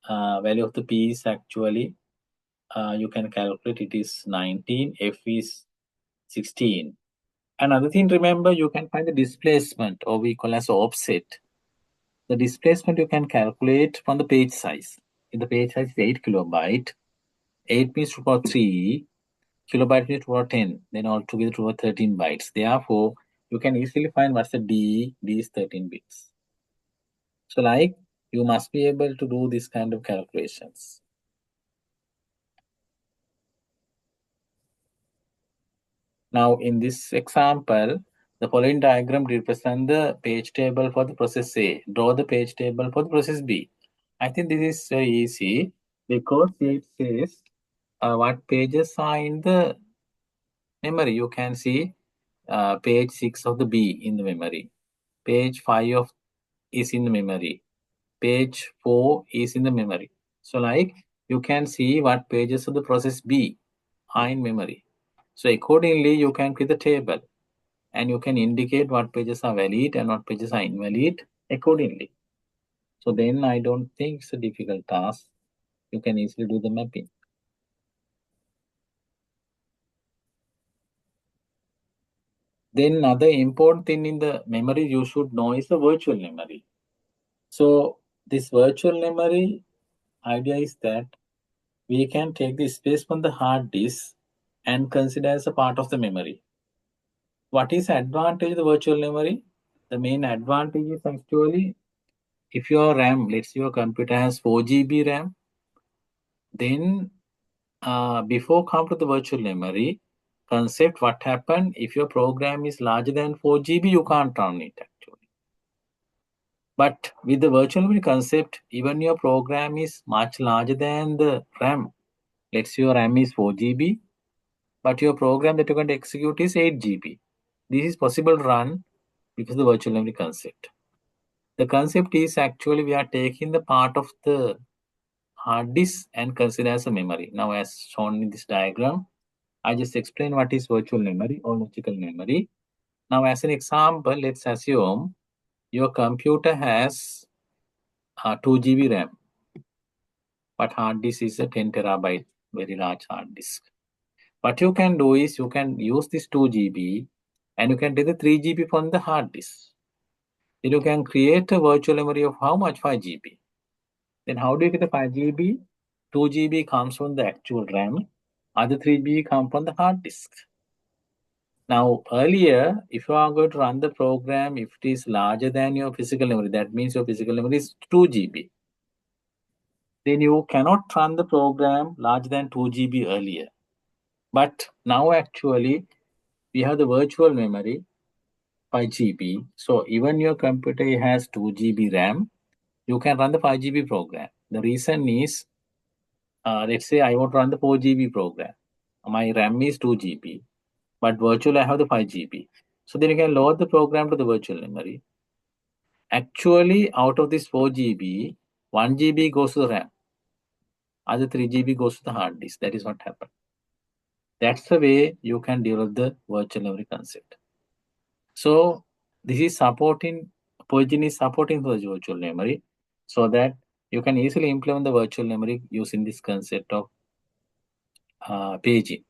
value of the P is actually you can calculate it is 19. F is 16. Another thing, remember, you can find the displacement, or we call as offset. The displacement you can calculate from the page size. If the page size is 8 kilobyte, 8 means 2 power 3, kilobyte means 2 power 10, then altogether 2 power 13 bytes. Therefore, you can easily find what's the D. D is 13 bits. So like, you must be able to do this kind of calculations. Now, in this example, The following diagram represents the page table for the process A. Draw the page table for the process B. I think this is very easy because it says what pages are in the memory. You can see page 6 of the B in the memory. Page 5 of is in the memory. Page 4 is in the memory. So like you can see what pages of the process B are in memory. So accordingly, you can create the table and you can indicate what pages are valid and what pages are invalid accordingly. So then I don't think it's a difficult task. You can easily do the mapping. Then another important thing in the memory you should know is the virtual memory. So this virtual memory idea is that we can take the space from the hard disk and consider as a part of the memory. What is the advantage of the virtual memory? The main advantage is actually if your RAM, let's say your computer has 4 GB RAM, then before come to the virtual memory concept, what happened if your program is larger than 4 GB, you can't run it actually. But with the virtual memory concept, even your program is much larger than the RAM. Let's say your RAM is 4 GB, but your program that you're going to execute is 8 GB. This is possible to run because of the virtual memory concept. The concept is actually we are taking the part of the hard disk and consider as a memory. Now, as shown in this diagram, I just explain what is virtual memory or logical memory. Now, as an example, let's assume your computer has 2 GB RAM, but hard disk is a 10 terabyte, very large hard disk. What you can do is you can use this 2 GB and you can take the 3 GB from the hard disk. Then you can create a virtual memory of how much? 5 GB. Then how do you get the 5 GB? 2 GB comes from the actual RAM, other 3 GB come from the hard disk. Now, earlier, if you are going to run the program, if it is larger than your physical memory, that means your physical memory is 2 GB. Then you cannot run the program larger than 2 GB earlier. But now actually, we have the virtual memory, 5 GB. So even your computer has 2 GB RAM, you can run the 5 GB program. The reason is, let's say I want to run the 4 GB program. My RAM is 2 GB, but virtual I have the 5 GB. So then you can load the program to the virtual memory. Actually, out of this 4 GB, 1 GB goes to the RAM, other 3 GB goes to the hard disk. That is what happened. That's the way you can develop the virtual memory concept. So this is supporting, Purgin is supporting the virtual memory so that you can easily implement the virtual memory using this concept of paging.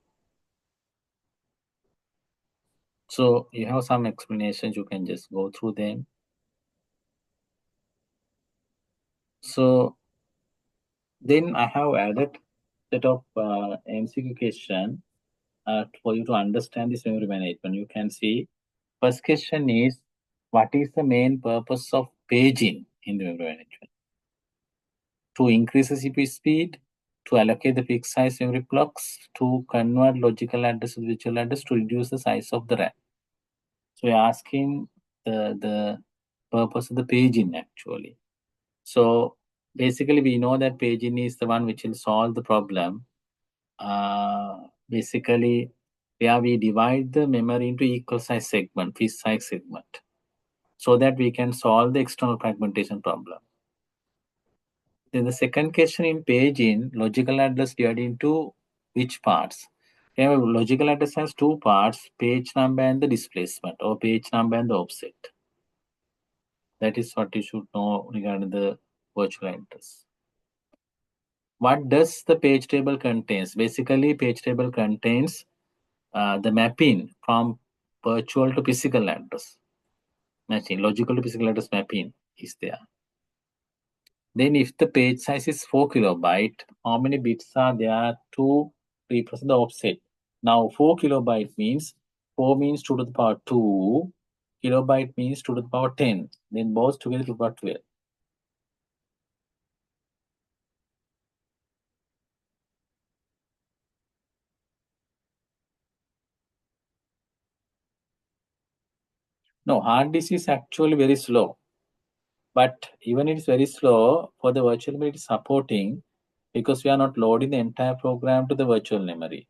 So you have some explanations, you can just go through them. So then I have added set of MCQ question for you to understand this memory management. You can see first question is what is the main purpose of paging in the memory management? To increase the CPU speed, to allocate the fixed size memory blocks, to convert logical address to virtual address, to reduce the size of the RAM. So we're asking the purpose of the paging actually. So basically we know that paging is the one which will solve the problem. Basically where we divide the memory into equal size segment, fixed size segment, so that we can solve the external fragmentation problem. Then the second question in paging, logical address divided into which parts? Okay, logical address has two parts, page number and the displacement, or page number and the offset. That is what you should know regarding the virtual address. What does the page table contains? Basically, page table contains the mapping from virtual to physical address. Matching logical to physical address mapping is there. Then if the page size is 4 kilobyte, how many bits are there to represent the offset? Now 4 kilobyte means 4 means 2 to the power 2, kilobyte means 2 to the power 10. Then both together to the power 12. No, hard disk is actually very slow. But even it is very slow, for the virtual memory it is supporting because we are not loading the entire program to the virtual memory.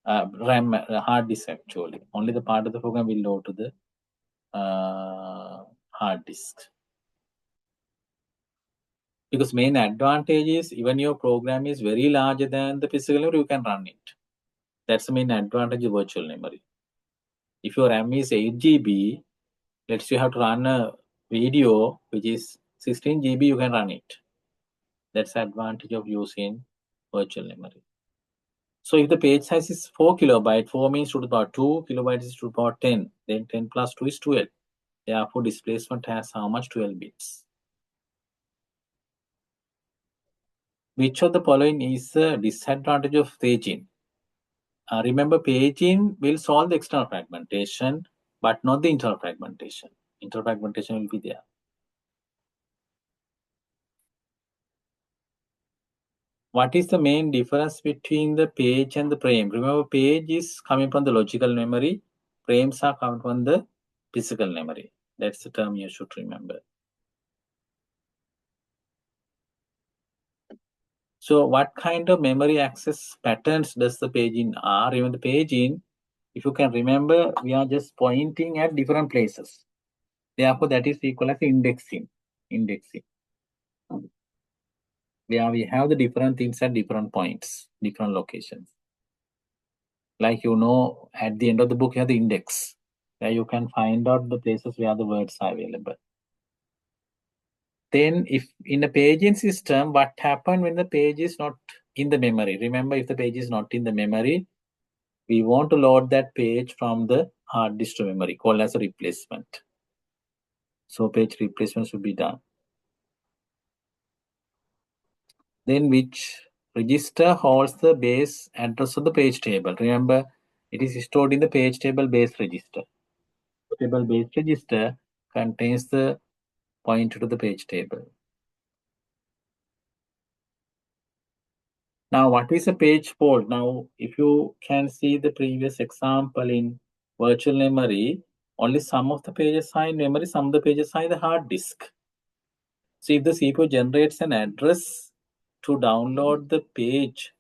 RAM, hard disk actually. Only the part of the program will load to the hard disk. Because main advantage is even your program is very larger than the physical memory, you can run it. That's the main advantage of virtual memory. If your RAM is 8 GB, let's say you have to run a video which is 16 GB, you can run it. That's the advantage of using virtual memory. So if the page size is 4 kilobyte, 4 means to the power 2, kilobytes is to the power 10, then 10 plus 2 is 12. Therefore, displacement has how much? 12 bits. Which of the following is a disadvantage of paging? Remember, paging will solve the external fragmentation, but not the internal fragmentation. Internal fragmentation will be there. What is the main difference between the page and the frame? Remember, page is coming from the logical memory. Frames are coming from the physical memory. That's the term you should remember. So what kind of memory access patterns does the paging are? Even the paging, if you can remember, we are just pointing at different places. Therefore, that is equal as indexing. Indexing. Where we have the different things at different points, different locations. Like at the end of the book, you have the index, where you can find out the places where the words are available. Then if in the paging system, what happens when the page is not in the memory? Remember, if the page is not in the memory, we want to load that page from the hard disk to memory, called as a replacement. So page replacement should be done. Then which register holds the base address of the page table? Remember, it is stored in the page table base register. Table base register contains the pointer to the page table. Now, what is a page fault? Now, if you can see the previous example in virtual memory, only some of the pages are in memory, some of the pages are in the hard disk. So if the CPU generates an address to download the page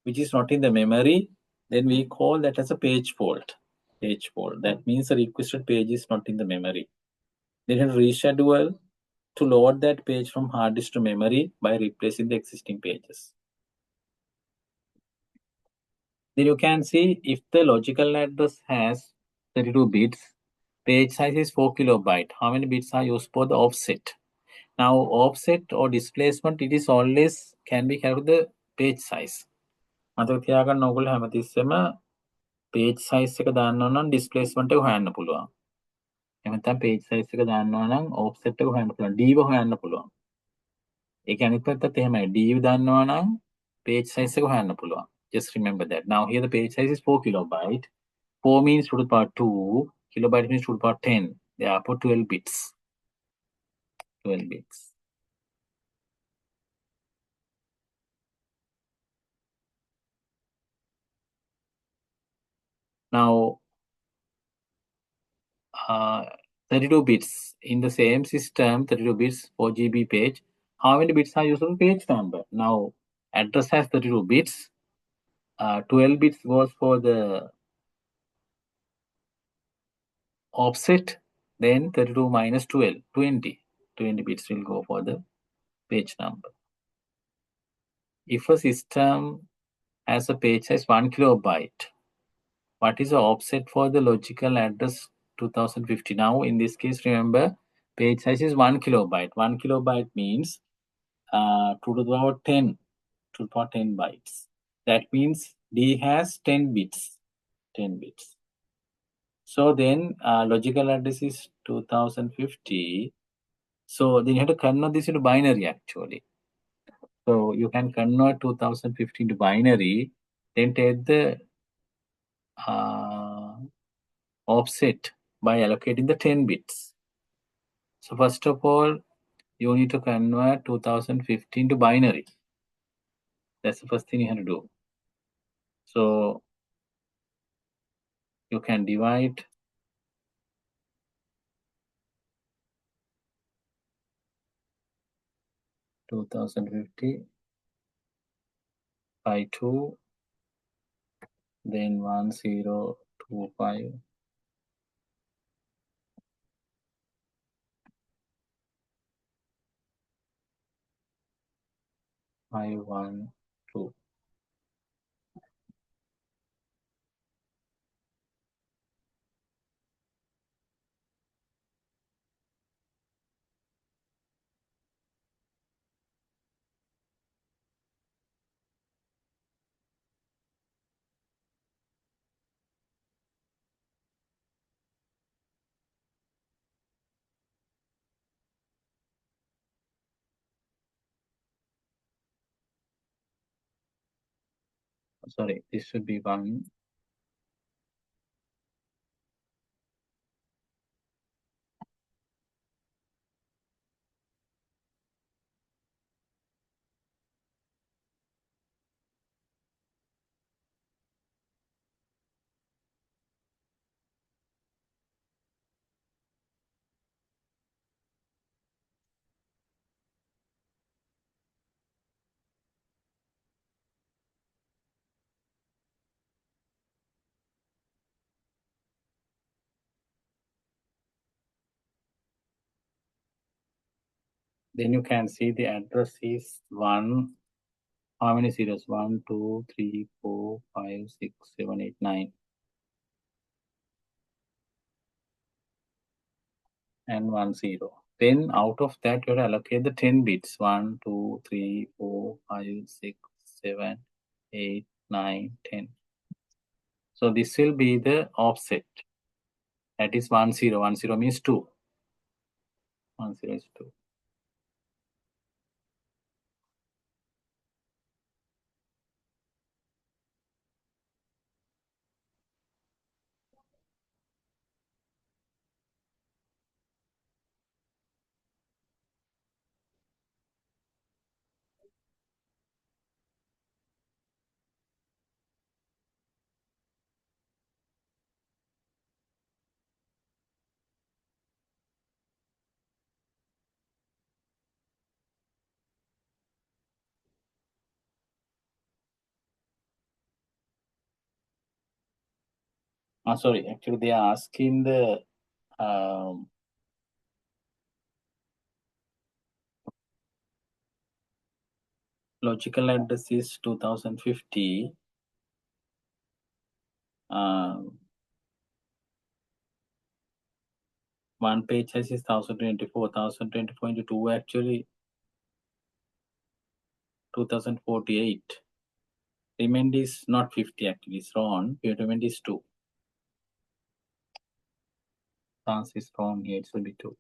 which is not in the memory, then we call that as a page fault. Page fault. That means the requested page is not in the memory. Then you reschedule to load that page from hard disk to memory by replacing the existing pages. Then you can see if the logical address has 32 bits, page size is 4 kilobyte. How many bits are used for the offset? Now, offset or displacement, it is always can be carried the page size. මතක තියාගන්න ඕගොල්ලෝ හැමතිස්සෙම page size එක දාන්නවා නම් displacement එක හොයන්න පුළුවන්. එහෙම නැත්නම් page size එක දාන්නවා නම් offset එක හොයන්න පුළුවන්. D හොයන්න පුළුවන්. ඒක අනිත් පැත්තත් එහෙමයි. D දාන්නවා නම් page size එක හොයන්න පුළුවන්. Just remember that. Now here the page size is 4 kilobyte. 4 means to the power 2, kilobyte means to the power 10. Therefore 12 bits. 12 bits. Now, 32 bits in the same system, 32 bits 4 GB page. How many bits are used for page number? Now, address has 32 bits. 12 bits goes for the offset. Then 32 minus 12, 20. 20 bits will go for the page number. If a system has a page size 1 kilobyte, what is the offset for the logical address 2050? Now, in this case, remember, page size is 1 kilobyte. 1 kilobyte means 2 to the power 10, to the power 10 bytes. That means D has 10 bits. 10 bits. So then logical address is 2050. So then you have to convert this into binary actually. So you can convert 2050 to binary, then take the offset by allocating the 10 bits. So first of all, you need to convert 2015 to binary. That's the first thing you have to do. So you can divide 2050 by 2, then 1025, 512. Sorry, this should be 1. Then you can see the address is 1. How many zeros? 1, 2, 3, 4, 5, 6, 7, 8, 9. And 1 0. Then out of that, you have to allocate the 10 bits. 1, 2, 3, 4, 5, 6, 7, 8, 9, 10. So this will be the offset. That is 1 0. 1 0 means 2. 1 0 is 2. Sorry, actually they are asking the logical address is 2050. One page size is 1024. 1024 into 2 actually 2048. Remainder is not 50 actually, it's wrong. Remainder is 2. Chance is wrong here, it will be 2.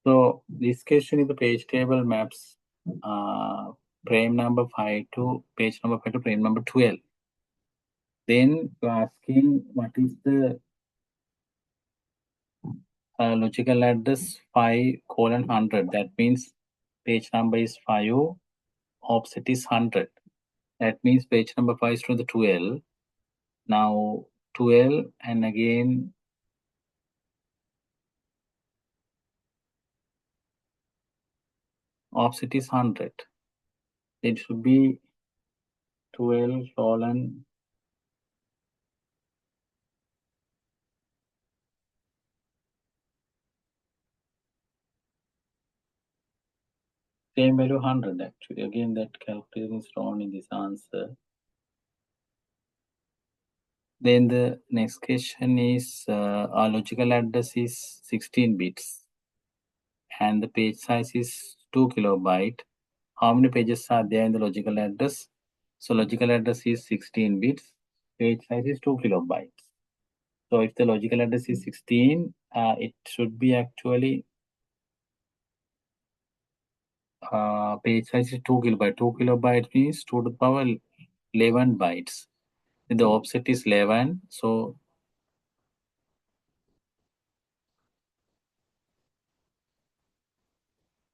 So this question is the page table maps frame number 5 to page number 5 to frame number 12. Then you're asking what is the logical address 5 colon 100. That means page number is 5, offset is 100. That means page number 5 is to the 12. Now 12 and again offset is 100. It should be 12 colon same value 100 actually. Again, that calculation is wrong in this answer. Then the next question is our logical address is 16 bits and the page size is 2 kilobyte. How many pages are there in the logical address? So logical address is 16 bits, page size is 2 kilobytes. So if the logical address is 16, it should be actually page size is 2 kilobyte. 2 kilobyte means 2 to the power 11 bytes. The offset is 11, so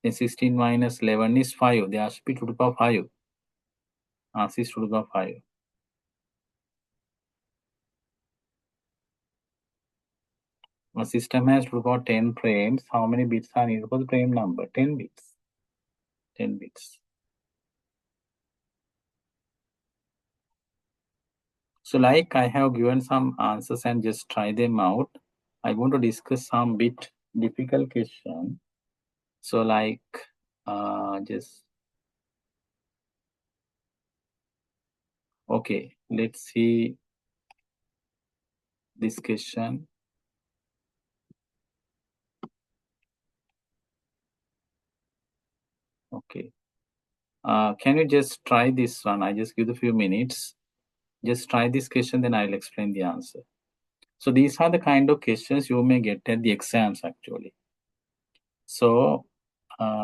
then 16 minus 11 is 5. There should be to the power 5. Answer is to the power 5. A system has to the power 10 frames. How many bits are needed for the frame number? 10 bits. 10 bits. So like I have given some answers and just try them out. I want to discuss some bit difficult question. So like just okay, let's see this question. Okay. Can you just try this one? I just give a few minutes. Just try this question, then I'll explain the answer. So these are the kind of questions you may get at the exams actually. So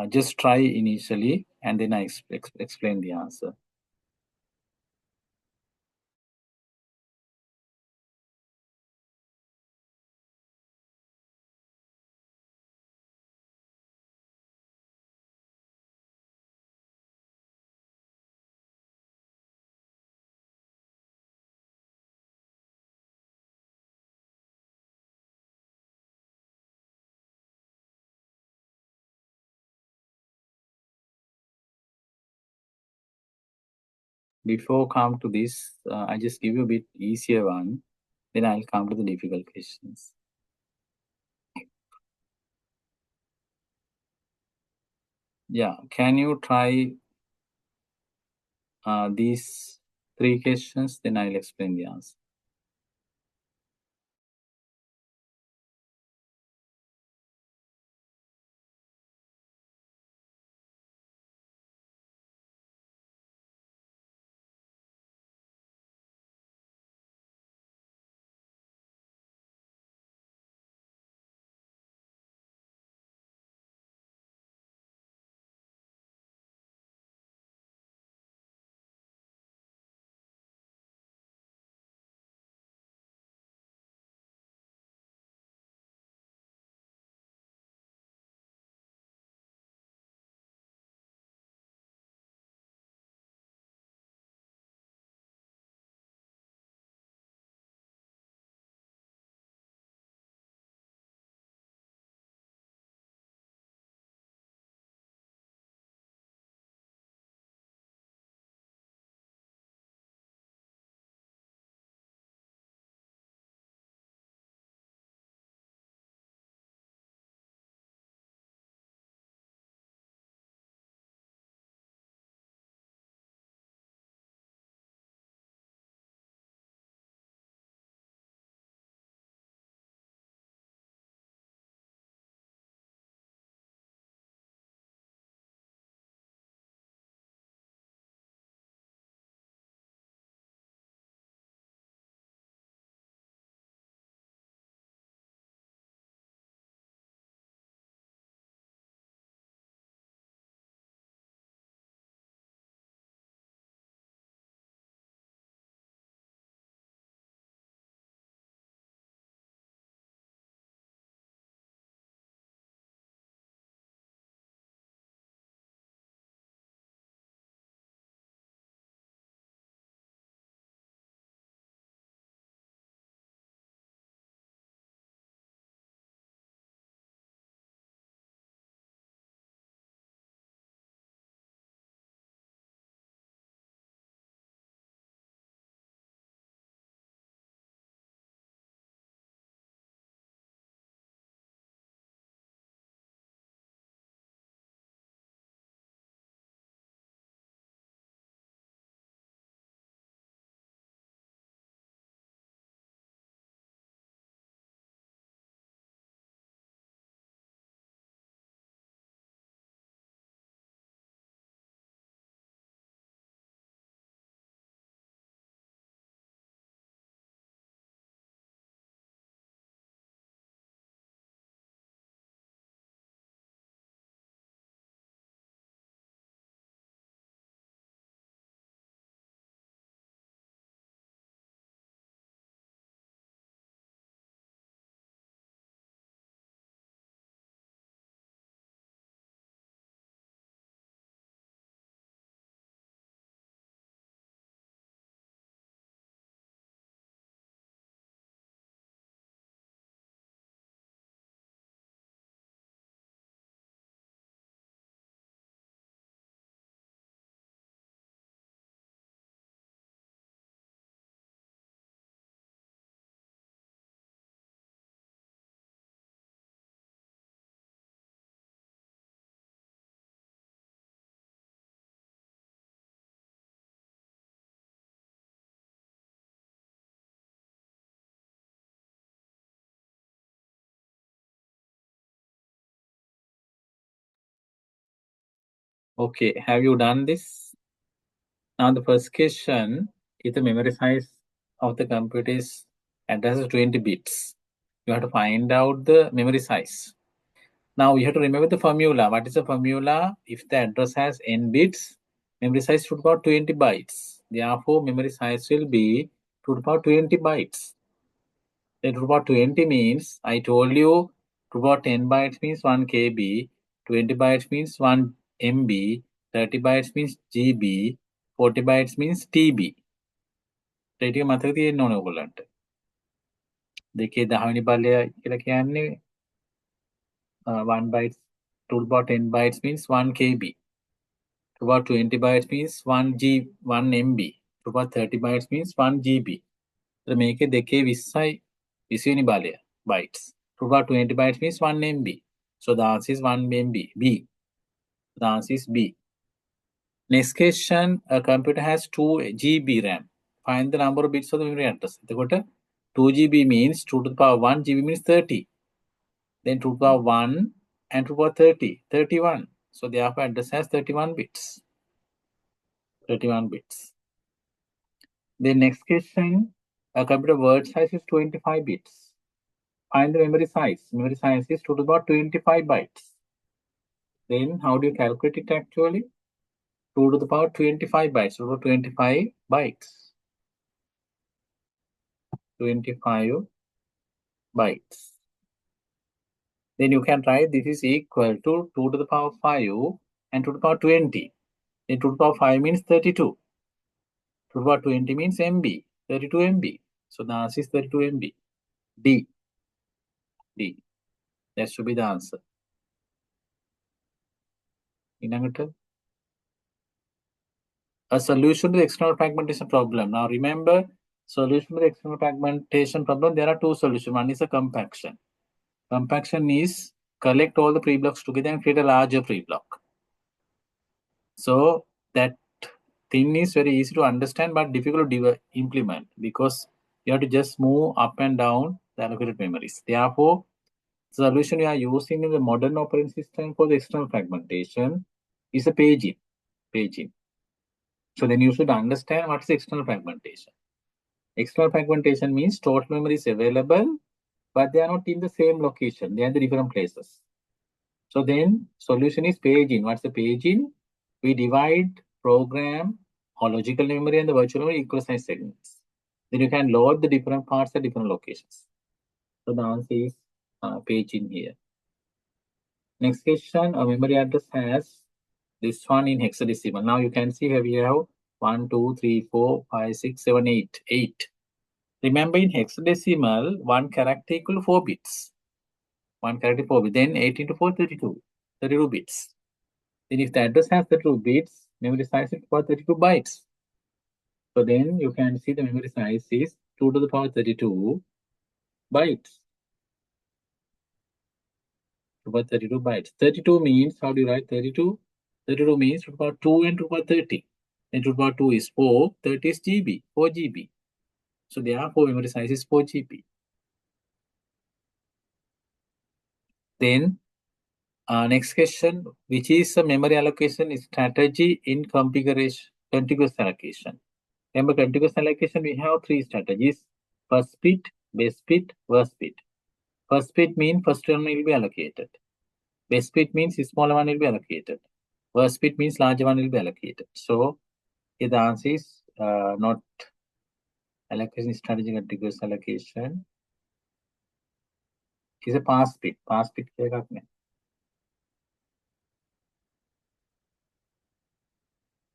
just try initially and then I explain the answer. Before come to this, I just give you a bit easier one. Then I'll come to the difficult questions. Yeah, can you try these three questions? Then I'll explain the answer. Okay, have you done this? Now the first question, if the memory size of the computer is address 20 bits, you have to find out the memory size. Now you have to remember the formula. What is the formula? If the address has n bits, memory size should be about 20 bytes. Therefore, memory size will be to the power 20 bytes. Then to the power 20 means, I told you, to the power 10 bytes means 1 KB, 20 bytes means 1 MB, 30 bytes means GB, 40 bytes means TB. ඒක මතක තියෙන්න ඕනේ ඔයගොල්ලන්ට. දෙකේ 10 වෙනි බලය කියලා කියන්නේ 1 bytes to the power 10 bytes means 1 KB. To the power 20 bytes means 1 MB. To the power 30 bytes means 1 GB. So මේකේ දෙකේ 20යි 20 වෙනි බලය bytes. To the power 20 bytes means 1 MB. So the answer is 1 MB. B. The answer is B. Next question, a computer has 2 GB RAM. Find the number of bits of the memory address. එතකොට 2 GB means 2 to the power 1 GB means 30. Then 2 to the power 1 and 2 to the power 30, 31. So therefore address has 31 bits. 31 bits. The next question, a computer word size is 25 bits. Find the memory size. Memory size is 2 to the power 25 bytes. Then how do you calculate it actually? 2 to the power 25 bytes. 2 to the power 25 bytes. 25 bytes. Then you can write this is equal to 2 to the power 5 and 2 to the power 20. Then 2 to the power 5 means 32. 2 to the power 20 means MB, 32 MB. So the answer is 32 MB. D. D. That should be the answer. A solution to the external fragmentation problem. Now remember, solution to the external fragmentation problem, there are two solutions. One is a compaction. Compaction is collect all the pre-blocks together and create a larger pre-block. So that thing is very easy to understand but difficult to implement because you have to just move up and down the allocated memories. Therefore, the solution we are using in the modern operating system for the external fragmentation is a paging. So then you should understand what is external fragmentation. External fragmentation means total memory is available, but they are not in the same location. They are in the different places. So then solution is paging. What's the paging? We divide program or logical memory and the virtual memory equal size segments. Then you can load the different parts at different locations. So the answer is paging here. Next question, a memory address has this one in hexadecimal. Now you can see here we have 1, 2, 3, 4, 5, 6, 7, 8. 8. Remember in hexadecimal, one character equal to 4 bits. One character 4 bits. Then 8 into 4, 32. 32 bits. Then if the address has 32 bits, memory size is for 32 bytes. So then you can see the memory size is 2 to the power 32 bytes. 2 to the power 32 bytes. 32 means, how do you write 32? 32 means 2 to the power 2 and 2 to the power 30. And 2 to the power 2 is 4, 30 is GB, 4 GB. So therefore memory size is 4 GB. Then next question, which is a memory allocation strategy in contiguous allocation. Remember contiguous allocation, we have 3 strategies: first bit, base bit, worst bit. First bit means first one will be allocated. Base bit means smaller one will be allocated. Worst bit means larger one will be allocated. So here the answer is not allocation strategy, contiguous allocation. It is a pass bit. Pass bit එකක් නේ.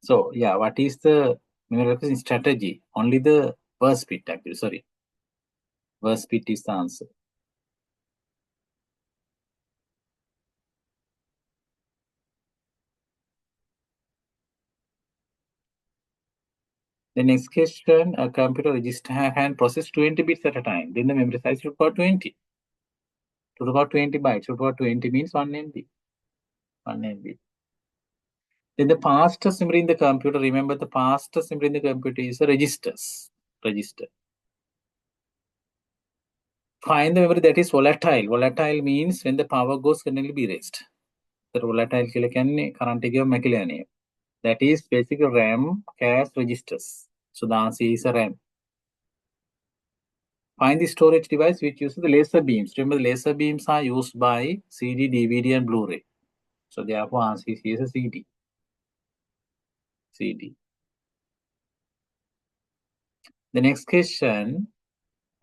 So yeah, what is the memory allocation strategy? Only the worst bit actually, sorry. Worst bit is the answer. The next question, a computer register can process 20 bits at a time. Then the memory size should be 20. To about 20 bytes. To about 20 means 1 MB. 1 MB. Then the fastest memory in the computer, remember the fastest memory in the computer is the registers. Register. Find the memory that is volatile. Volatile means when the power goes, can only be erased. volatile කියලා කියන්නේ current එකේ මැකිලා යන්නේ. That is basically RAM cache registers. So the answer is a RAM. Find the storage device which uses the laser beams. Remember, the laser beams are used by CD, DVD, and Blu-ray. So therefore, answer is a CD. CD. The next question.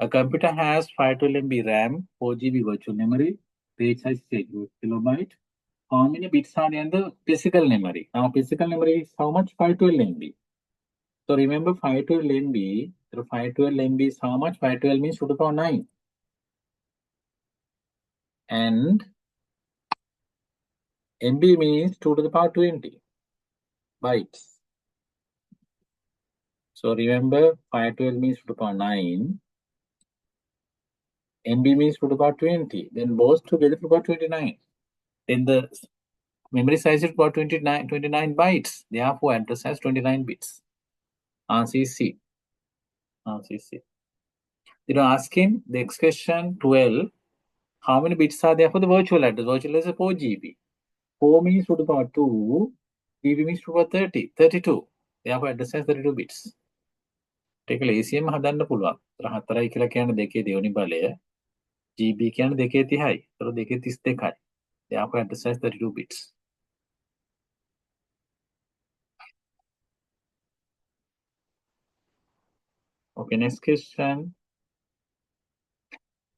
A computer has 512 MB RAM, 4 GB virtual memory, page size is 8 kilobyte. How many bits are in the physical memory? Now, physical memory is how much? 512 MB. So remember 512 MB. So 512 MB is how much? 512 means 2 to the power 9. And MB means 2 to the power 20 bytes. So remember 512 means 2 to the power 9. MB means 2 to the power 20. Then both together to the power 29. Then the memory size is about 29 bytes. Therefore, address has 29 bits. Answer is C. Answer is C. You know, ask him the expression 12. How many bits are there for the virtual address? Virtual address is 4 GB. 4 means 2 to the power 2. GB means 2 to the power 30. 32. Therefore, address has 32 bits. Take a ACM හදන්න පුළුවන්. 4යි කියලා කියන්නේ දෙකේ දෙවෙනි බලය. GB කියන්නේ දෙකේ 30යි. ඒතර දෙකේ 32යි. Therefore, address has 32 bits. Okay, next question.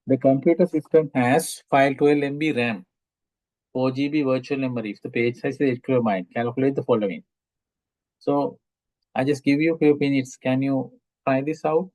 The computer system has 512 MB RAM, 4 GB virtual memory. If the page size is 8 kilobyte, calculate the following. So I just give you a few minutes. Can you try this out?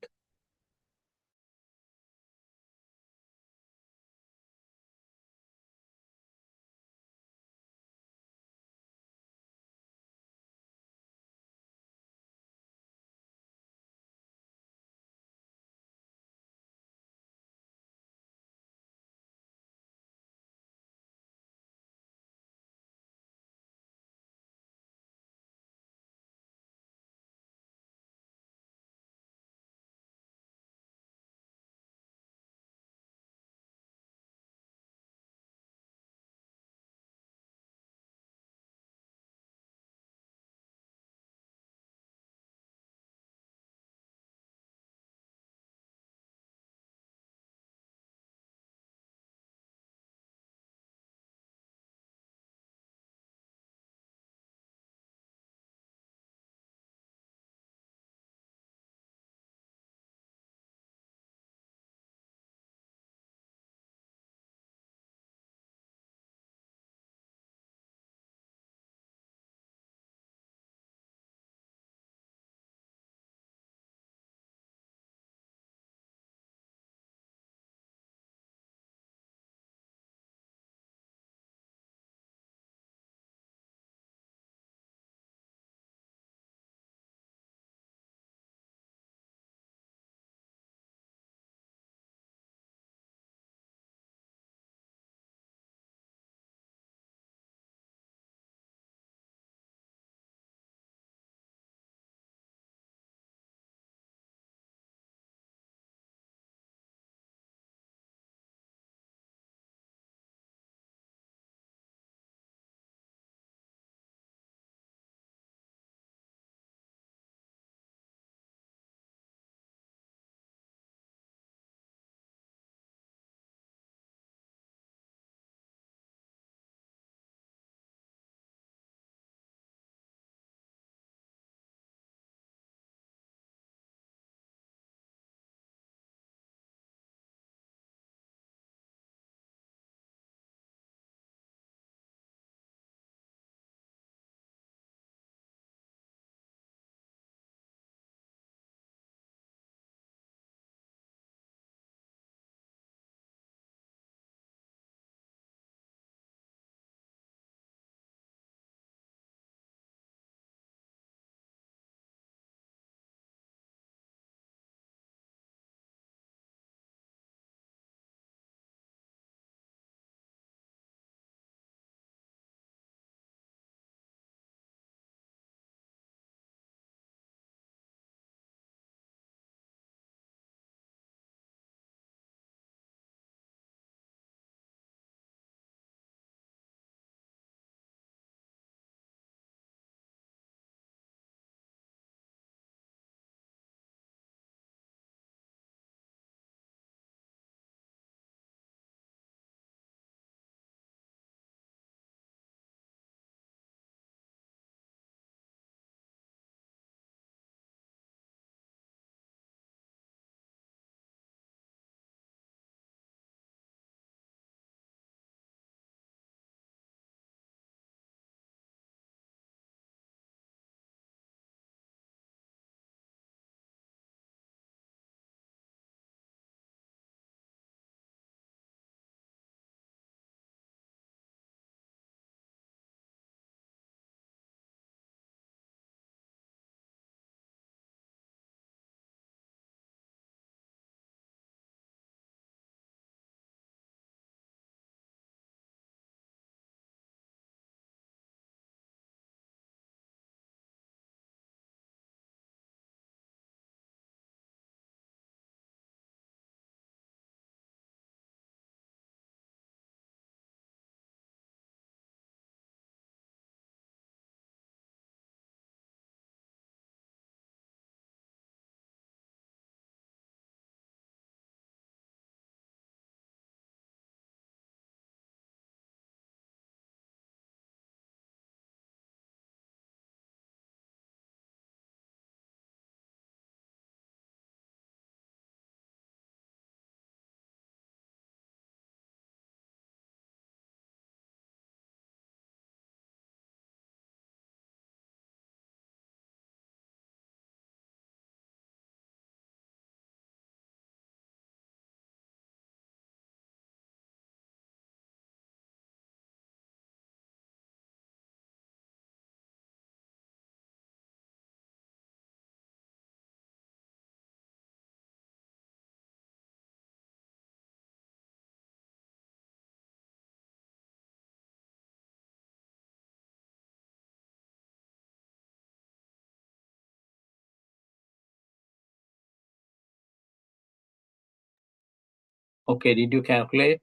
Okay, did you calculate?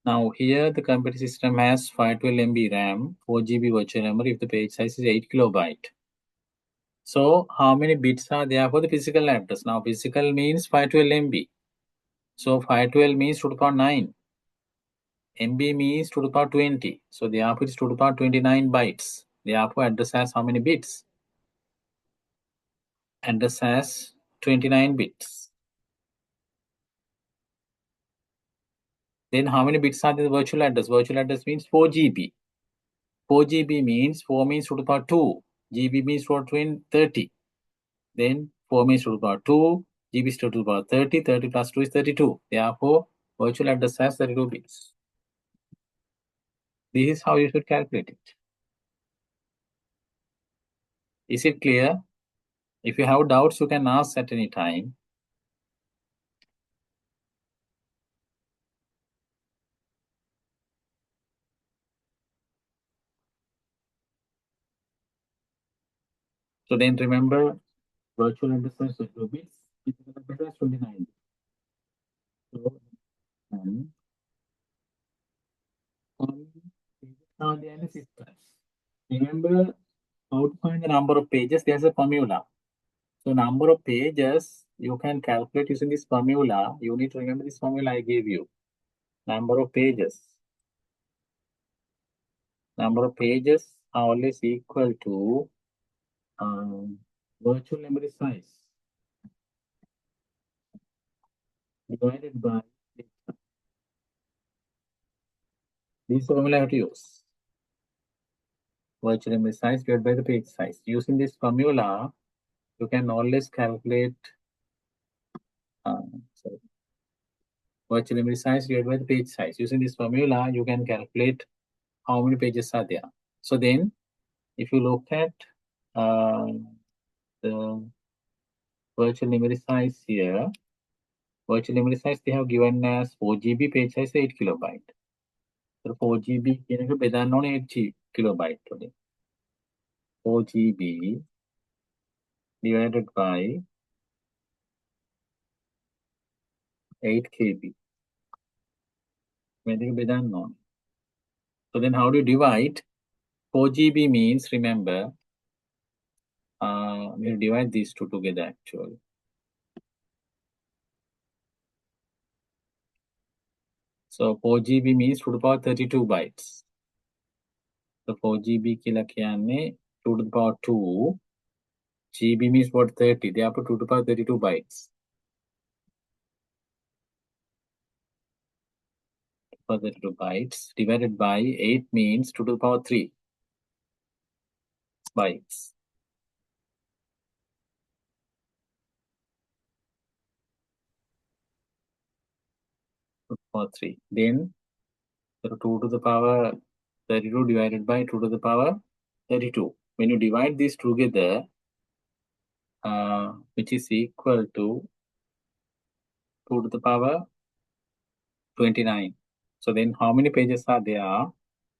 Now here the computer system has 512 MB RAM, 4 GB virtual memory if the page size is 8 kilobyte. So how many bits are there for the physical address? Now physical means 512 MB. So 512 means 2 to the power 9. MB means 2 to the power 20. So therefore it is 2 to the power 29 bytes. Therefore address has how many bits? Address has 29 bits. Then how many bits are the virtual address? Virtual address means 4 GB. 4 GB means 4 means 2 to the power 2. GB means 30. Then 4 means 2 to the power 2. GB is 2 to the power 30. 30 plus 2 is 32. Therefore, virtual address has 32 bits. This is how you should calculate it. Is it clear? If you have doubts, you can ask at any time. So then remember, virtual address has 32 bits. Physical address has 29 bits. So, now the analysis class. Remember how to find the number of pages. There's a formula. So number of pages you can calculate using this formula. You need to remember this formula I gave you. Number of pages. Number of pages are always equal to virtual memory size divided by this formula I have to use. Virtual memory size divided by the page size. Using this formula, you can always calculate virtual memory size divided by the page size. Using this formula, you can calculate how many pages are there. So then, if you look at the virtual memory size here, virtual memory size they have given as 4 GB, page size 8 kilobyte. So 4 GB කියනක බෙදන්න ඕනේ 8 kilobyte වලින්. 4 GB divided by 8 KB. මේ දෙක බෙදන්න ඕනේ. So then how do you divide? 4 GB means, remember, we'll divide these two together actually. So 4 GB means 2 to the power 32 bytes. So 4 GB කියලා කියන්නේ 2 to the power 2. GB means what? 30. Therefore 2 to the power 32 bytes. 32 bytes divided by 8 means 2 to the power 3 bytes. Power 3. Then 2 to the power 32 divided by 2 to the power 32. When you divide these together, which is equal to 2 to the power 29. So then how many pages are there?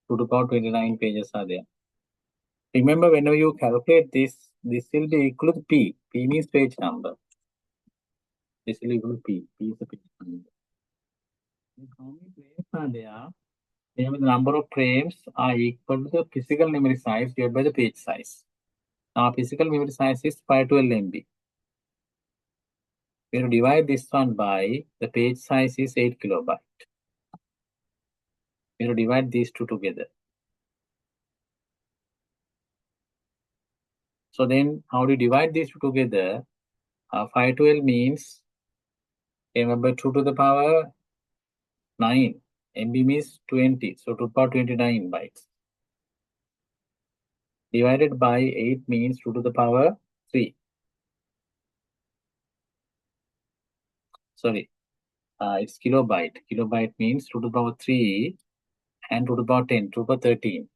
2 to the power 29 pages are there. Remember, whenever you calculate this will be equal to P. P means page number. This will equal to P. P is the page number. Then how many frames are there? Remember, the number of frames are equal to the physical memory size divided by the page size. Now, physical memory size is 512 MB. When you divide this one by the page size is 8 kilobyte. When you divide these two together. So then, how do you divide these two together? 512 means, remember, 2 to the power 9. MB means 20. So 2 to the power 29 bytes. Divided by 8 means 2 to the power 3. Sorry, it's kilobyte. Kilobyte means 2 to the power 3 and 2 to the power 10, 2 to the power 13.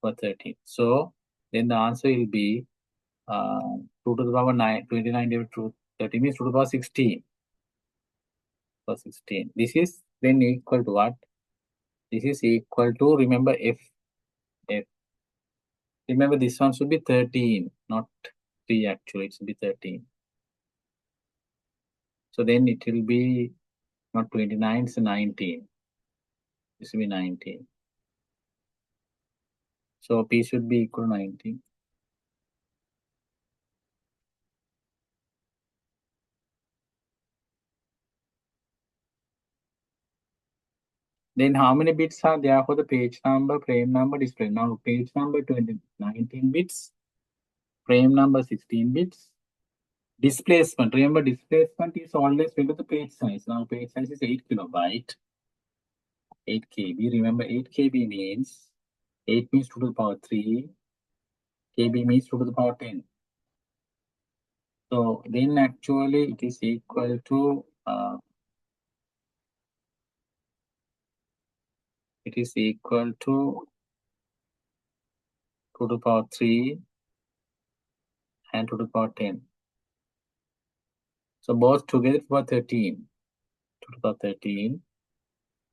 For 13. So then the answer will be 2 to the power 9, 29 divided to 30 means 2 to the power 16. For 16. This is then equal to what? This is equal to, remember, F. Remember, this one should be 13, not 3 actually. It should be 13. So then it will be not 29, it's 19. This will be 19. So P should be equal to 19. Then how many bits are there for the page number, frame number, display? Now page number 19 bits, frame number 16 bits. Displacement, remember displacement is always equal to the page size. Now page size is 8 kilobyte, 8 KB. Remember 8 KB means 8 means 2 to the power 3, KB means 2 to the power 10. So then actually it is equal to 2 to the power 3 and 2 to the power 10. So both together for 13. 2 to the power 13.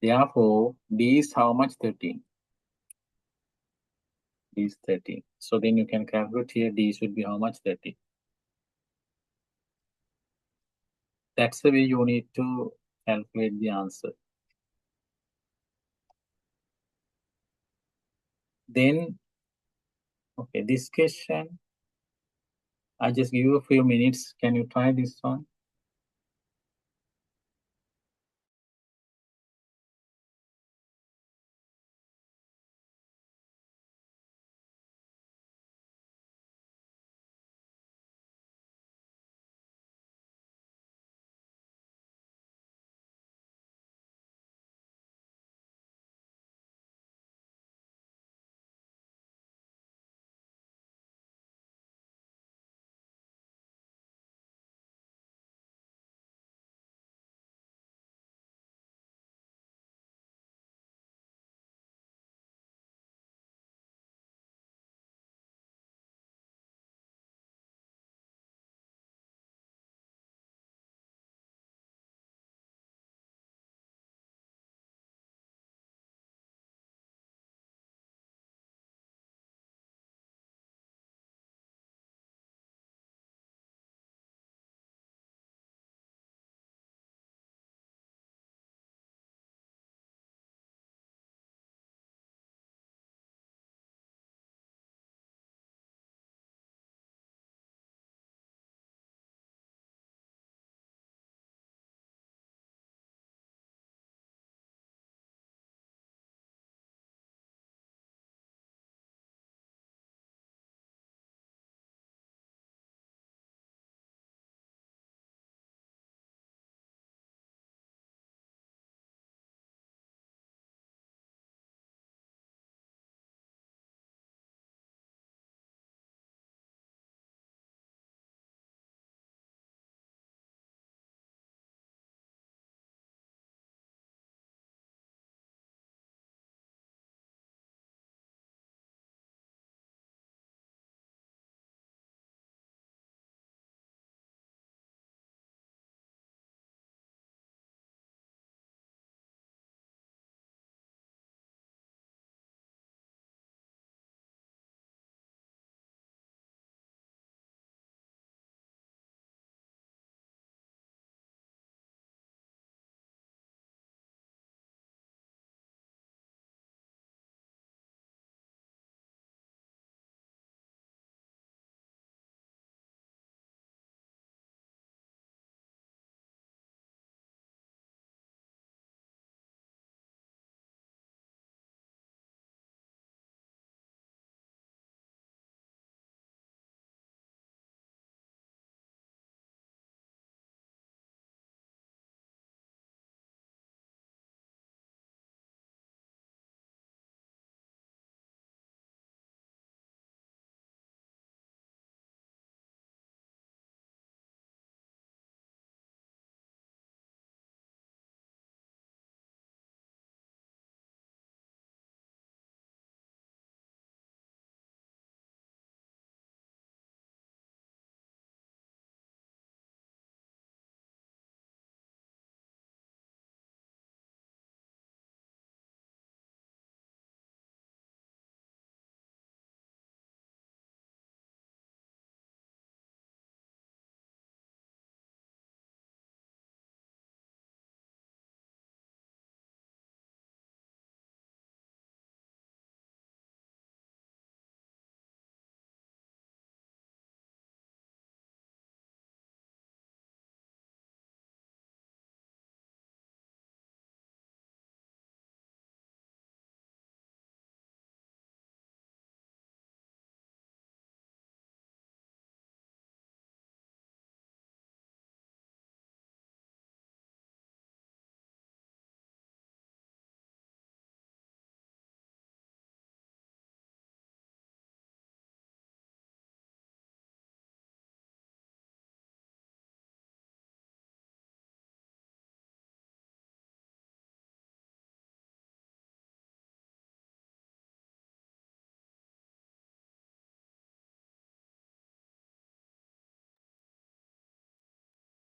Therefore, D is how much? 13. D is 13. So then you can calculate here D should be how much? 13. That's the way you need to calculate the answer. Then, okay, this question, I just give you a few minutes. Can you try this one?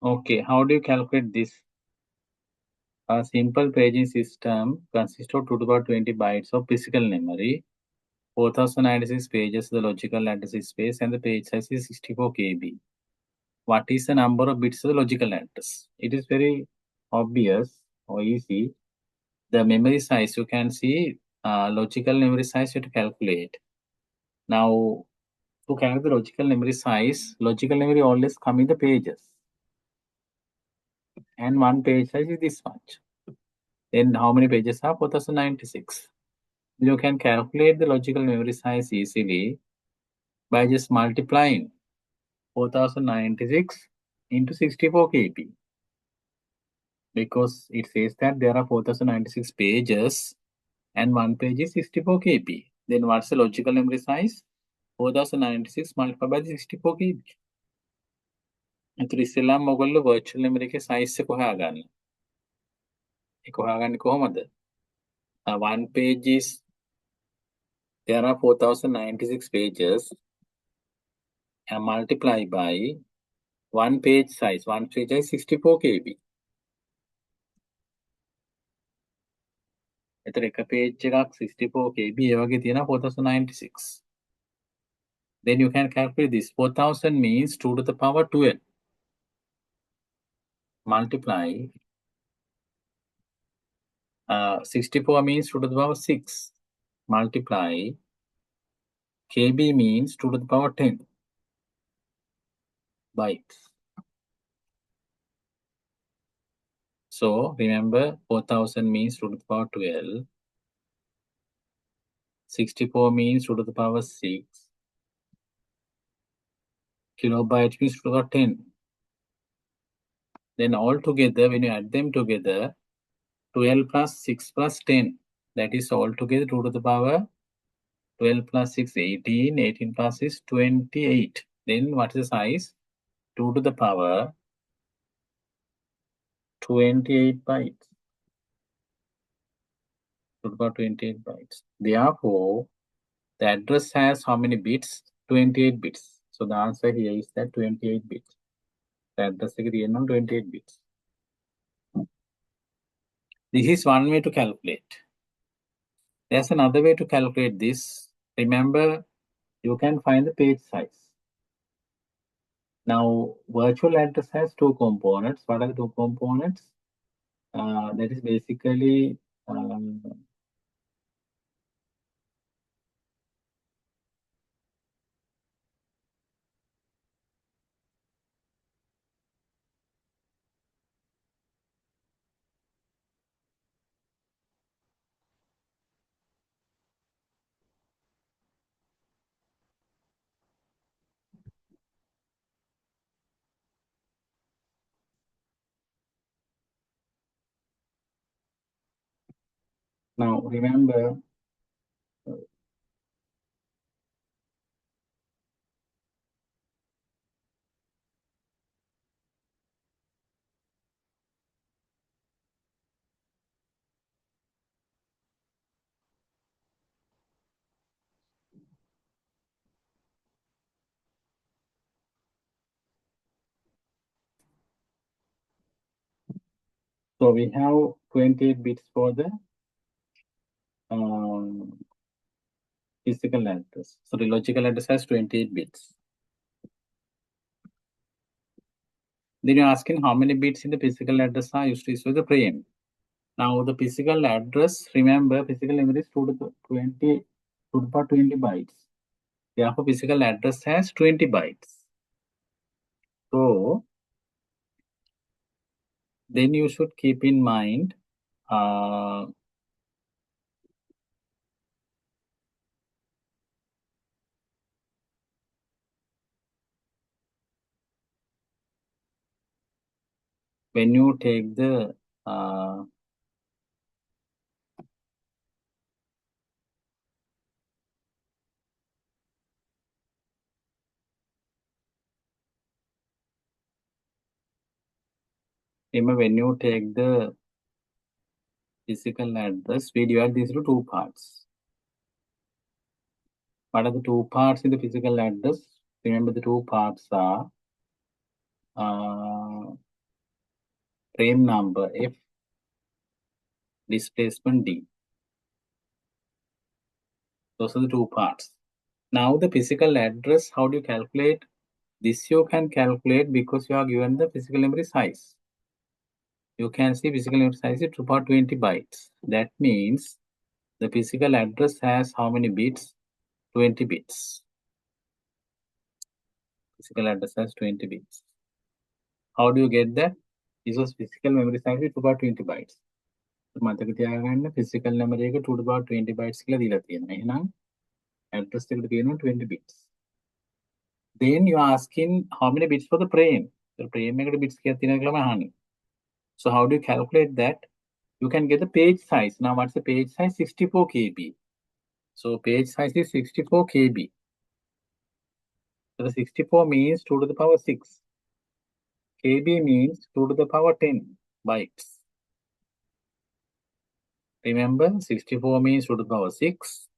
Okay, how do you calculate this? A simple paging system consists of 2 to the power 20 bytes of physical memory, 4096 pages, the logical address space, and the page size is 64 KB. What is the number of bits of the logical address? It is very obvious or easy. The memory size, you can see logical memory size you have to calculate. Now, to calculate the logical memory size, logical memory always come in the pages. And one page size is this much. Then how many pages are 4096? You can calculate the logical memory size easily by just multiplying 4096 into 64 KB. Because it says that there are 4096 pages and one page is 64 KB. Then what's the logical memory size? 4096 multiplied by the 64 KB. එතකොට ඉස්සෙල්ලාම ඔයගොල්ලෝ virtual memory එකේ size එක හොයාගන්න. ඒක හොයාගන්නේ කොහොමද? One page is there are 4096 pages and multiply by one page size. One page is 64 KB. එතකොට එක page එකක් 64 KB ඒ වගේ තියෙනවා 4096. Then you can calculate this. 4000 means 2 to the power 12. Multiply 64 means 2 to the power 6. Multiply KB means 2 to the power 10 bytes. So remember 4000 means 2 to the power 12. 64 means 2 to the power 6. Kilobyte means 2 to the power 10. Then all together, when you add them together, 12 plus 6 plus 10. That is all together 2 to the power 12 plus 6, 18. 18 plus 6, 28. Then what is the size? 2 to the power 28 bytes. 2 to the power 28 bytes. Therefore, the address has how many bits? 28 bits. So the answer here is that 28 bits. The address is 28 bits. This is one way to calculate. There's another way to calculate this. Remember, you can find the page size. Now, virtual address has two components. What are the two components? That is basically now remember so we have 28 bits for the physical address. So the logical address has 28 bits. Then you're asking how many bits in the physical address are used to issue the preempt. Now the physical address, remember physical memory is 2 to the 20 to the power 20 bytes. Therefore, physical address has 20 bytes. So then you should keep in mind when you take the remember when you take the physical address, we divide these into two parts. What are the two parts in the physical address? Remember the two parts are frame number F, displacement D. Those are the two parts. Now the physical address, how do you calculate? This you can calculate because you are given the physical memory size. You can see physical memory size is about 20 bytes. That means the physical address has how many bits? 20 bits. Physical address has 20 bits. How do you get that? This was physical memory size is about 20 bytes. මතක තියාගන්න physical memory එක 2 to the power 20 bytes කියලා දීලා තියෙනවා. එහෙනම් address එකට තියෙනවා 20 bits. Then you are asking how many bits for the frame. The frame එකට bits කීයක් තියෙනවද කියලා අහන්නේ. So how do you calculate that? You can get the page size. Now what's the page size? 64 KB. So page size is 64 KB. So the 64 means 2 to the power 6. KB means 2 to the power 10 bytes. Remember, 64 means 2 to the power 6.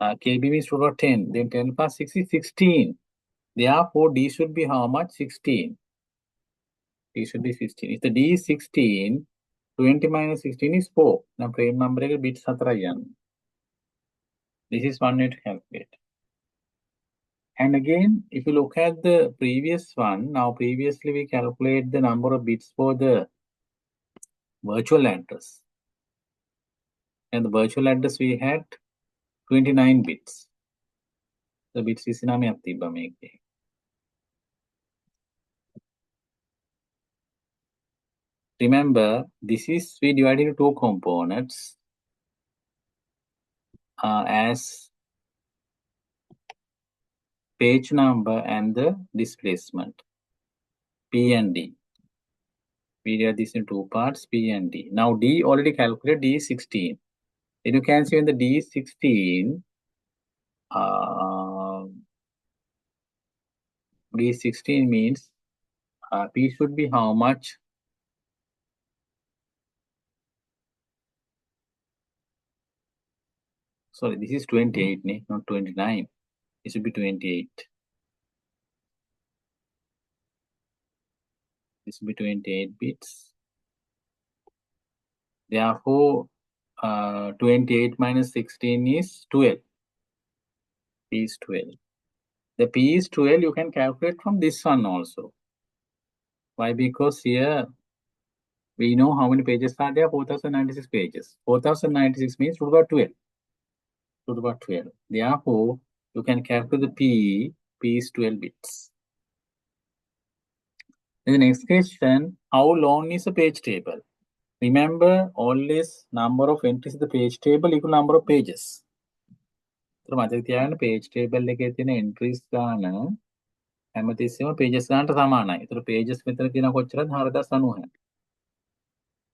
KB means 2 to the power 10. Then 10 plus 6 is 16. Therefore, D should be how much? 16. D should be 16. If the D is 16, 20 minus 16 is 4. Now, frame number එක bits 4යි යන්නේ. This is one way to calculate. And again, if you look at the previous one, now previously we calculate the number of bits for the virtual address. And the virtual address we had 29 bits. The bits is නමයක් තිබ්බා මේකේ. Remember, this is we divided into two components as page number and the displacement, P and D. We did this in two parts, P and D. Now D already calculated, D is 16. Then you can see when the D is 16, D is 16 means P should be how much? Sorry, this is 28, not 29. It should be 28. This will be 28 bits. Therefore, 28 minus 16 is 12. P is 12. The P is 12 you can calculate from this one also. Why? Because here we know how many pages are there, 4096 pages. 4096 means 2 to the power 12. 2 to the power 12. Therefore, you can calculate the P is 12 bits. In the next question, how long is a page table? Remember, always number of entries in the page table equal number of pages. So, මතක තියාගන්න page table එකේ තියෙන entries ගාන හැමතිස්සෙම pages ගානට සමානයි. ඒතර pages මෙතන තියෙන කොච්චරද 4096.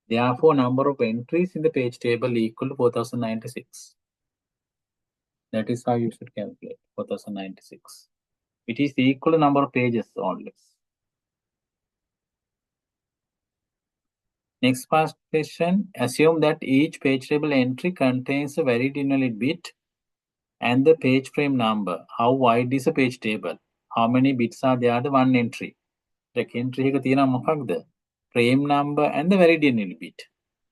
Therefore, number of entries in the page table equal to 4096. That is how you should calculate 4096. It is equal to number of pages always. Next past question, assume that each page table entry contains a valid invalid bit and the page frame number. How wide is a page table? How many bits are there? The one entry. The entry එක තියෙනවා මොකක්ද? Frame number and the valid invalid bit.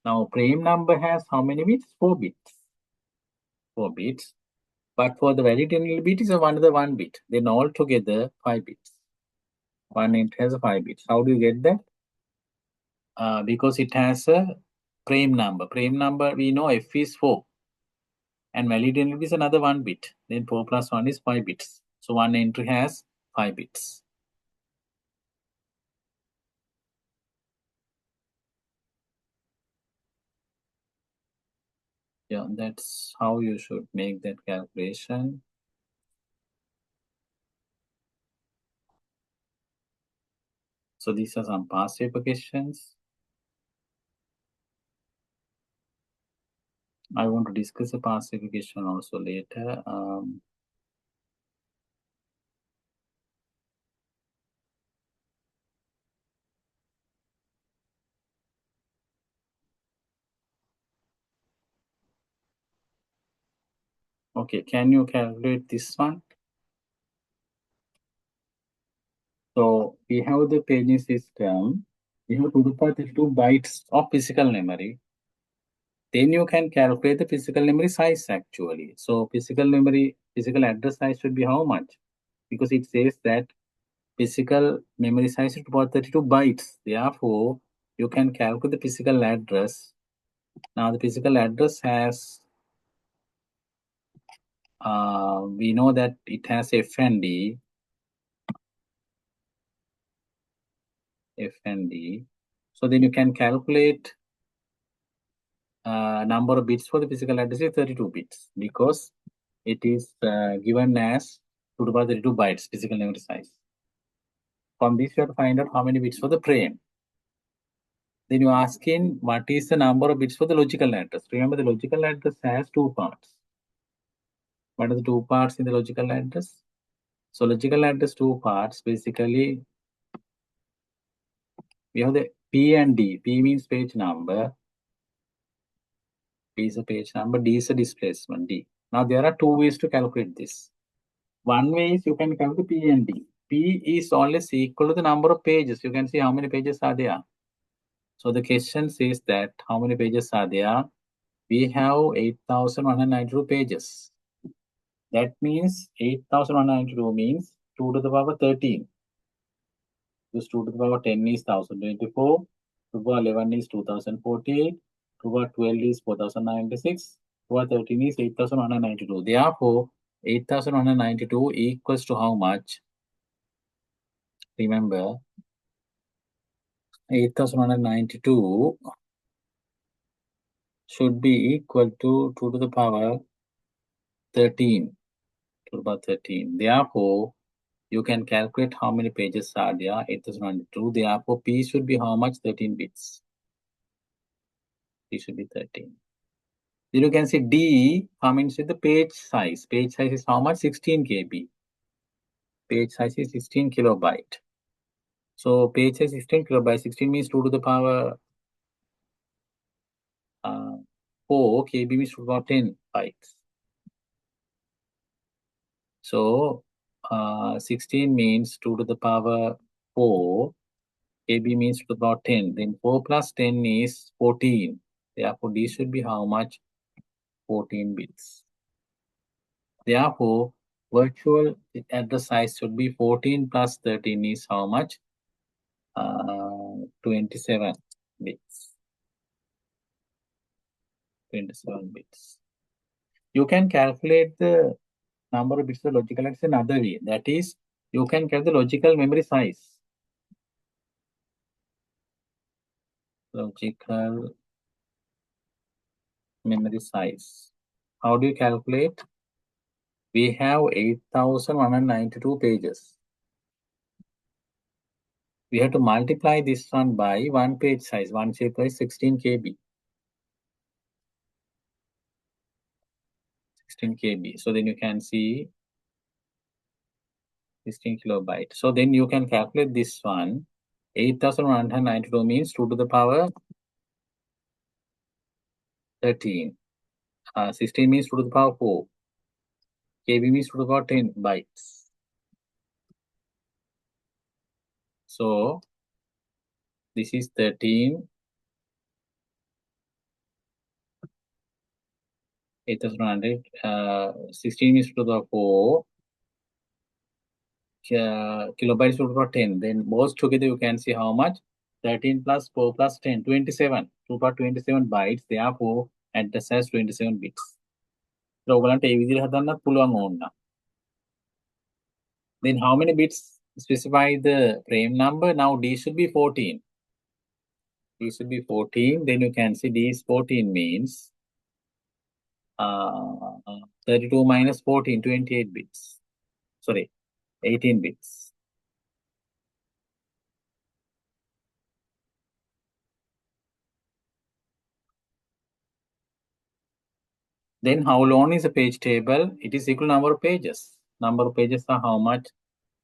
Now, frame number has how many bits? 4 bits. 4 bits. But for the valid invalid bit is another 1 bit. Then altogether 5 bits. One entry has 5 bits. How do you get that? Because it has a frame number. Frame number we know F is 4. And valid invalid is another 1 bit. Then 4 plus 1 is 5 bits. So one entry has 5 bits. Yeah, that's how you should make that calculation. So these are some past paper questions. I want to discuss a past paper question also later. Okay, can you calculate this one? So we have the paging system. we have 2 to the power 32 bytes of physical memory. Then you can calculate the physical memory size actually. So physical address size should be how much? Because it says that physical memory size is about 32 bytes. Therefore, you can calculate the physical address. Now the physical address has, we know that it has FND. So then you can calculate number of bits for the physical address is 32 bits because it is given as 2 to the power 32 bytes physical memory size. From this, you have to find out how many bits for the frame. Then you ask in what is the number of bits for the logical address. Remember, the logical address has 2 parts. What are the 2 parts in the logical address? So logical address 2 parts. Basically, we have the P and D. P means page number. P is a page number. D is a displacement. D. Now there are 2 ways to calculate this. One way is you can calculate P and D. P is always equal to the number of pages. You can see how many pages are there. So the question says that how many pages are there? We have 8,192 pages. That means 8,192 means 2 to the power 13. Because 2 to the power 10 is 1024. 2 to the power 11 is 2048. 2 to the power 12 is 4096. 2 to the power 13 is 8,192. Therefore, 8,192 equals to how much? Remember, 8,192 should be equal to 2 to the power 13. 2 to the power 13. Therefore, you can calculate how many pages are there, 8,192. Therefore, P should be how much? 13 bits. P should be 13. Then you can see D comes with the page size. Page size is how much? 16 KB. Page size is 16 kilobyte. So page size 16 kilobyte. 16 means 2 to the power 4. KB means 2 to the power 10 bytes. So 16 means 2 to the power 4. KB means 2 to the power 10. Then 4 plus 10 is 14. Therefore, D should be how much? 14 bits. Therefore, virtual address size should be 14 plus 13 is how much? 27 bits. 27 bits. You can calculate the number of bits of logical address another way. That is, you can calculate the logical memory size. Logical memory size. How do you calculate? We have 8,192 pages. We have to multiply this one by one page size. One page size 16 KB. 16 KB. So then you can see 16 kilobyte. So then you can calculate this one. 8,192 means 2 to the power 13. 16 means 2 to the power 4. KB means 2 to the power 10 bytes. So this is 13. 8,100. 16 means 2 to the power 4. Kilobytes to the power 10. Then both together you can see how much? 13 plus 4 plus 10, 27. 2 power 27 bytes. Therefore, address has 27 bits. So, ඔයගලන්ට ඒ විදිහට හදන්නත් පුළුවන් ඕන. Then how many bits specify the frame number? Now D should be 14. D should be 14. Then you can see D is 14 means 32 minus 14, 28 bits. Sorry, 18 bits. Then how long is a page table? It is equal number of pages. Number of pages are how much?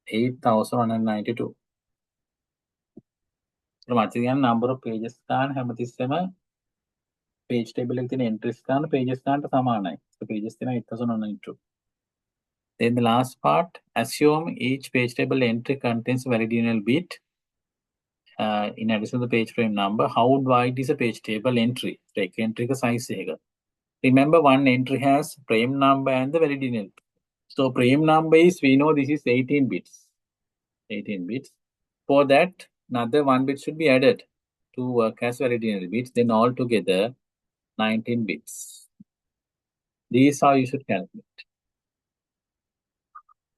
8,192. Number of pages ගන්න හැමතිස්සෙම page table එකේ තියෙන entries ගන්න pages ගන්නට සමානයි. So pages තියෙන 8,192. Then the last part, assume each page table entry contains valid unit bit in addition to the page frame number, how wide is a page table entry? Like entry ka size hai. Remember, one entry has frame number and the validity. So frame number is, we know this is 18 bits. 18 bits. For that, another 1 bit should be added to work as validity bits. Then altogether 19 bits. This is how you should calculate.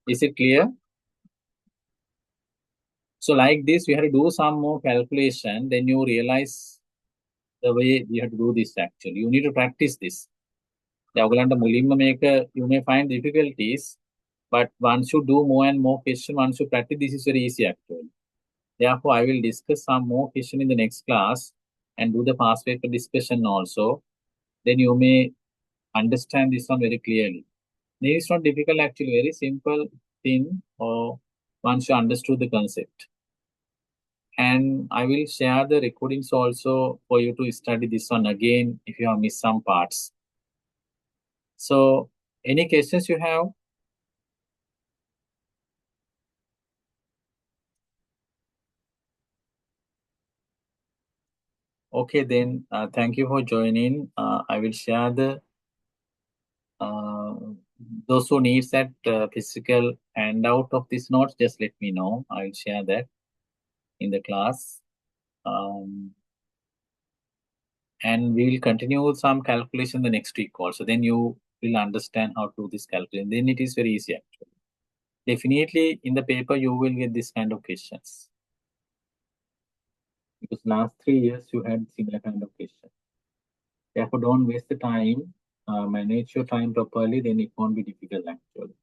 Is it clear? So like this, we have to do some more calculation. Then you realize the way we have to do this actually. You need to practice this. You may find difficulties, but once you do more and more question, once you practice, this is very easy actually. Therefore, I will discuss some more question in the next class and do the past paper discussion also. Then you may understand this one very clearly. This is not difficult actually, very simple thing or once you understood the concept. And I will share the recordings also for you to study this one again if you have missed some parts. So, any questions you have? Okay, then thank you for joining. I will share the uh, those who needs that physical handout of this notes. Just let me know. I will share that in the class. And we will continue some calculation the next week also. Then you will understand how to do this calculation. Then it is very easy actually. Definitely in the paper you will get this kind of questions. Because last 3 years you had similar kind of questions. Therefore, don't waste the time. Manage your time properly, then it won't be difficult actually.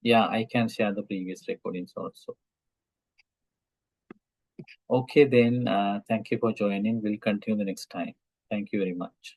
Yeah, I can share the previous recordings also. Okay, then thank you for joining. We'll continue the next time. Thank you very much.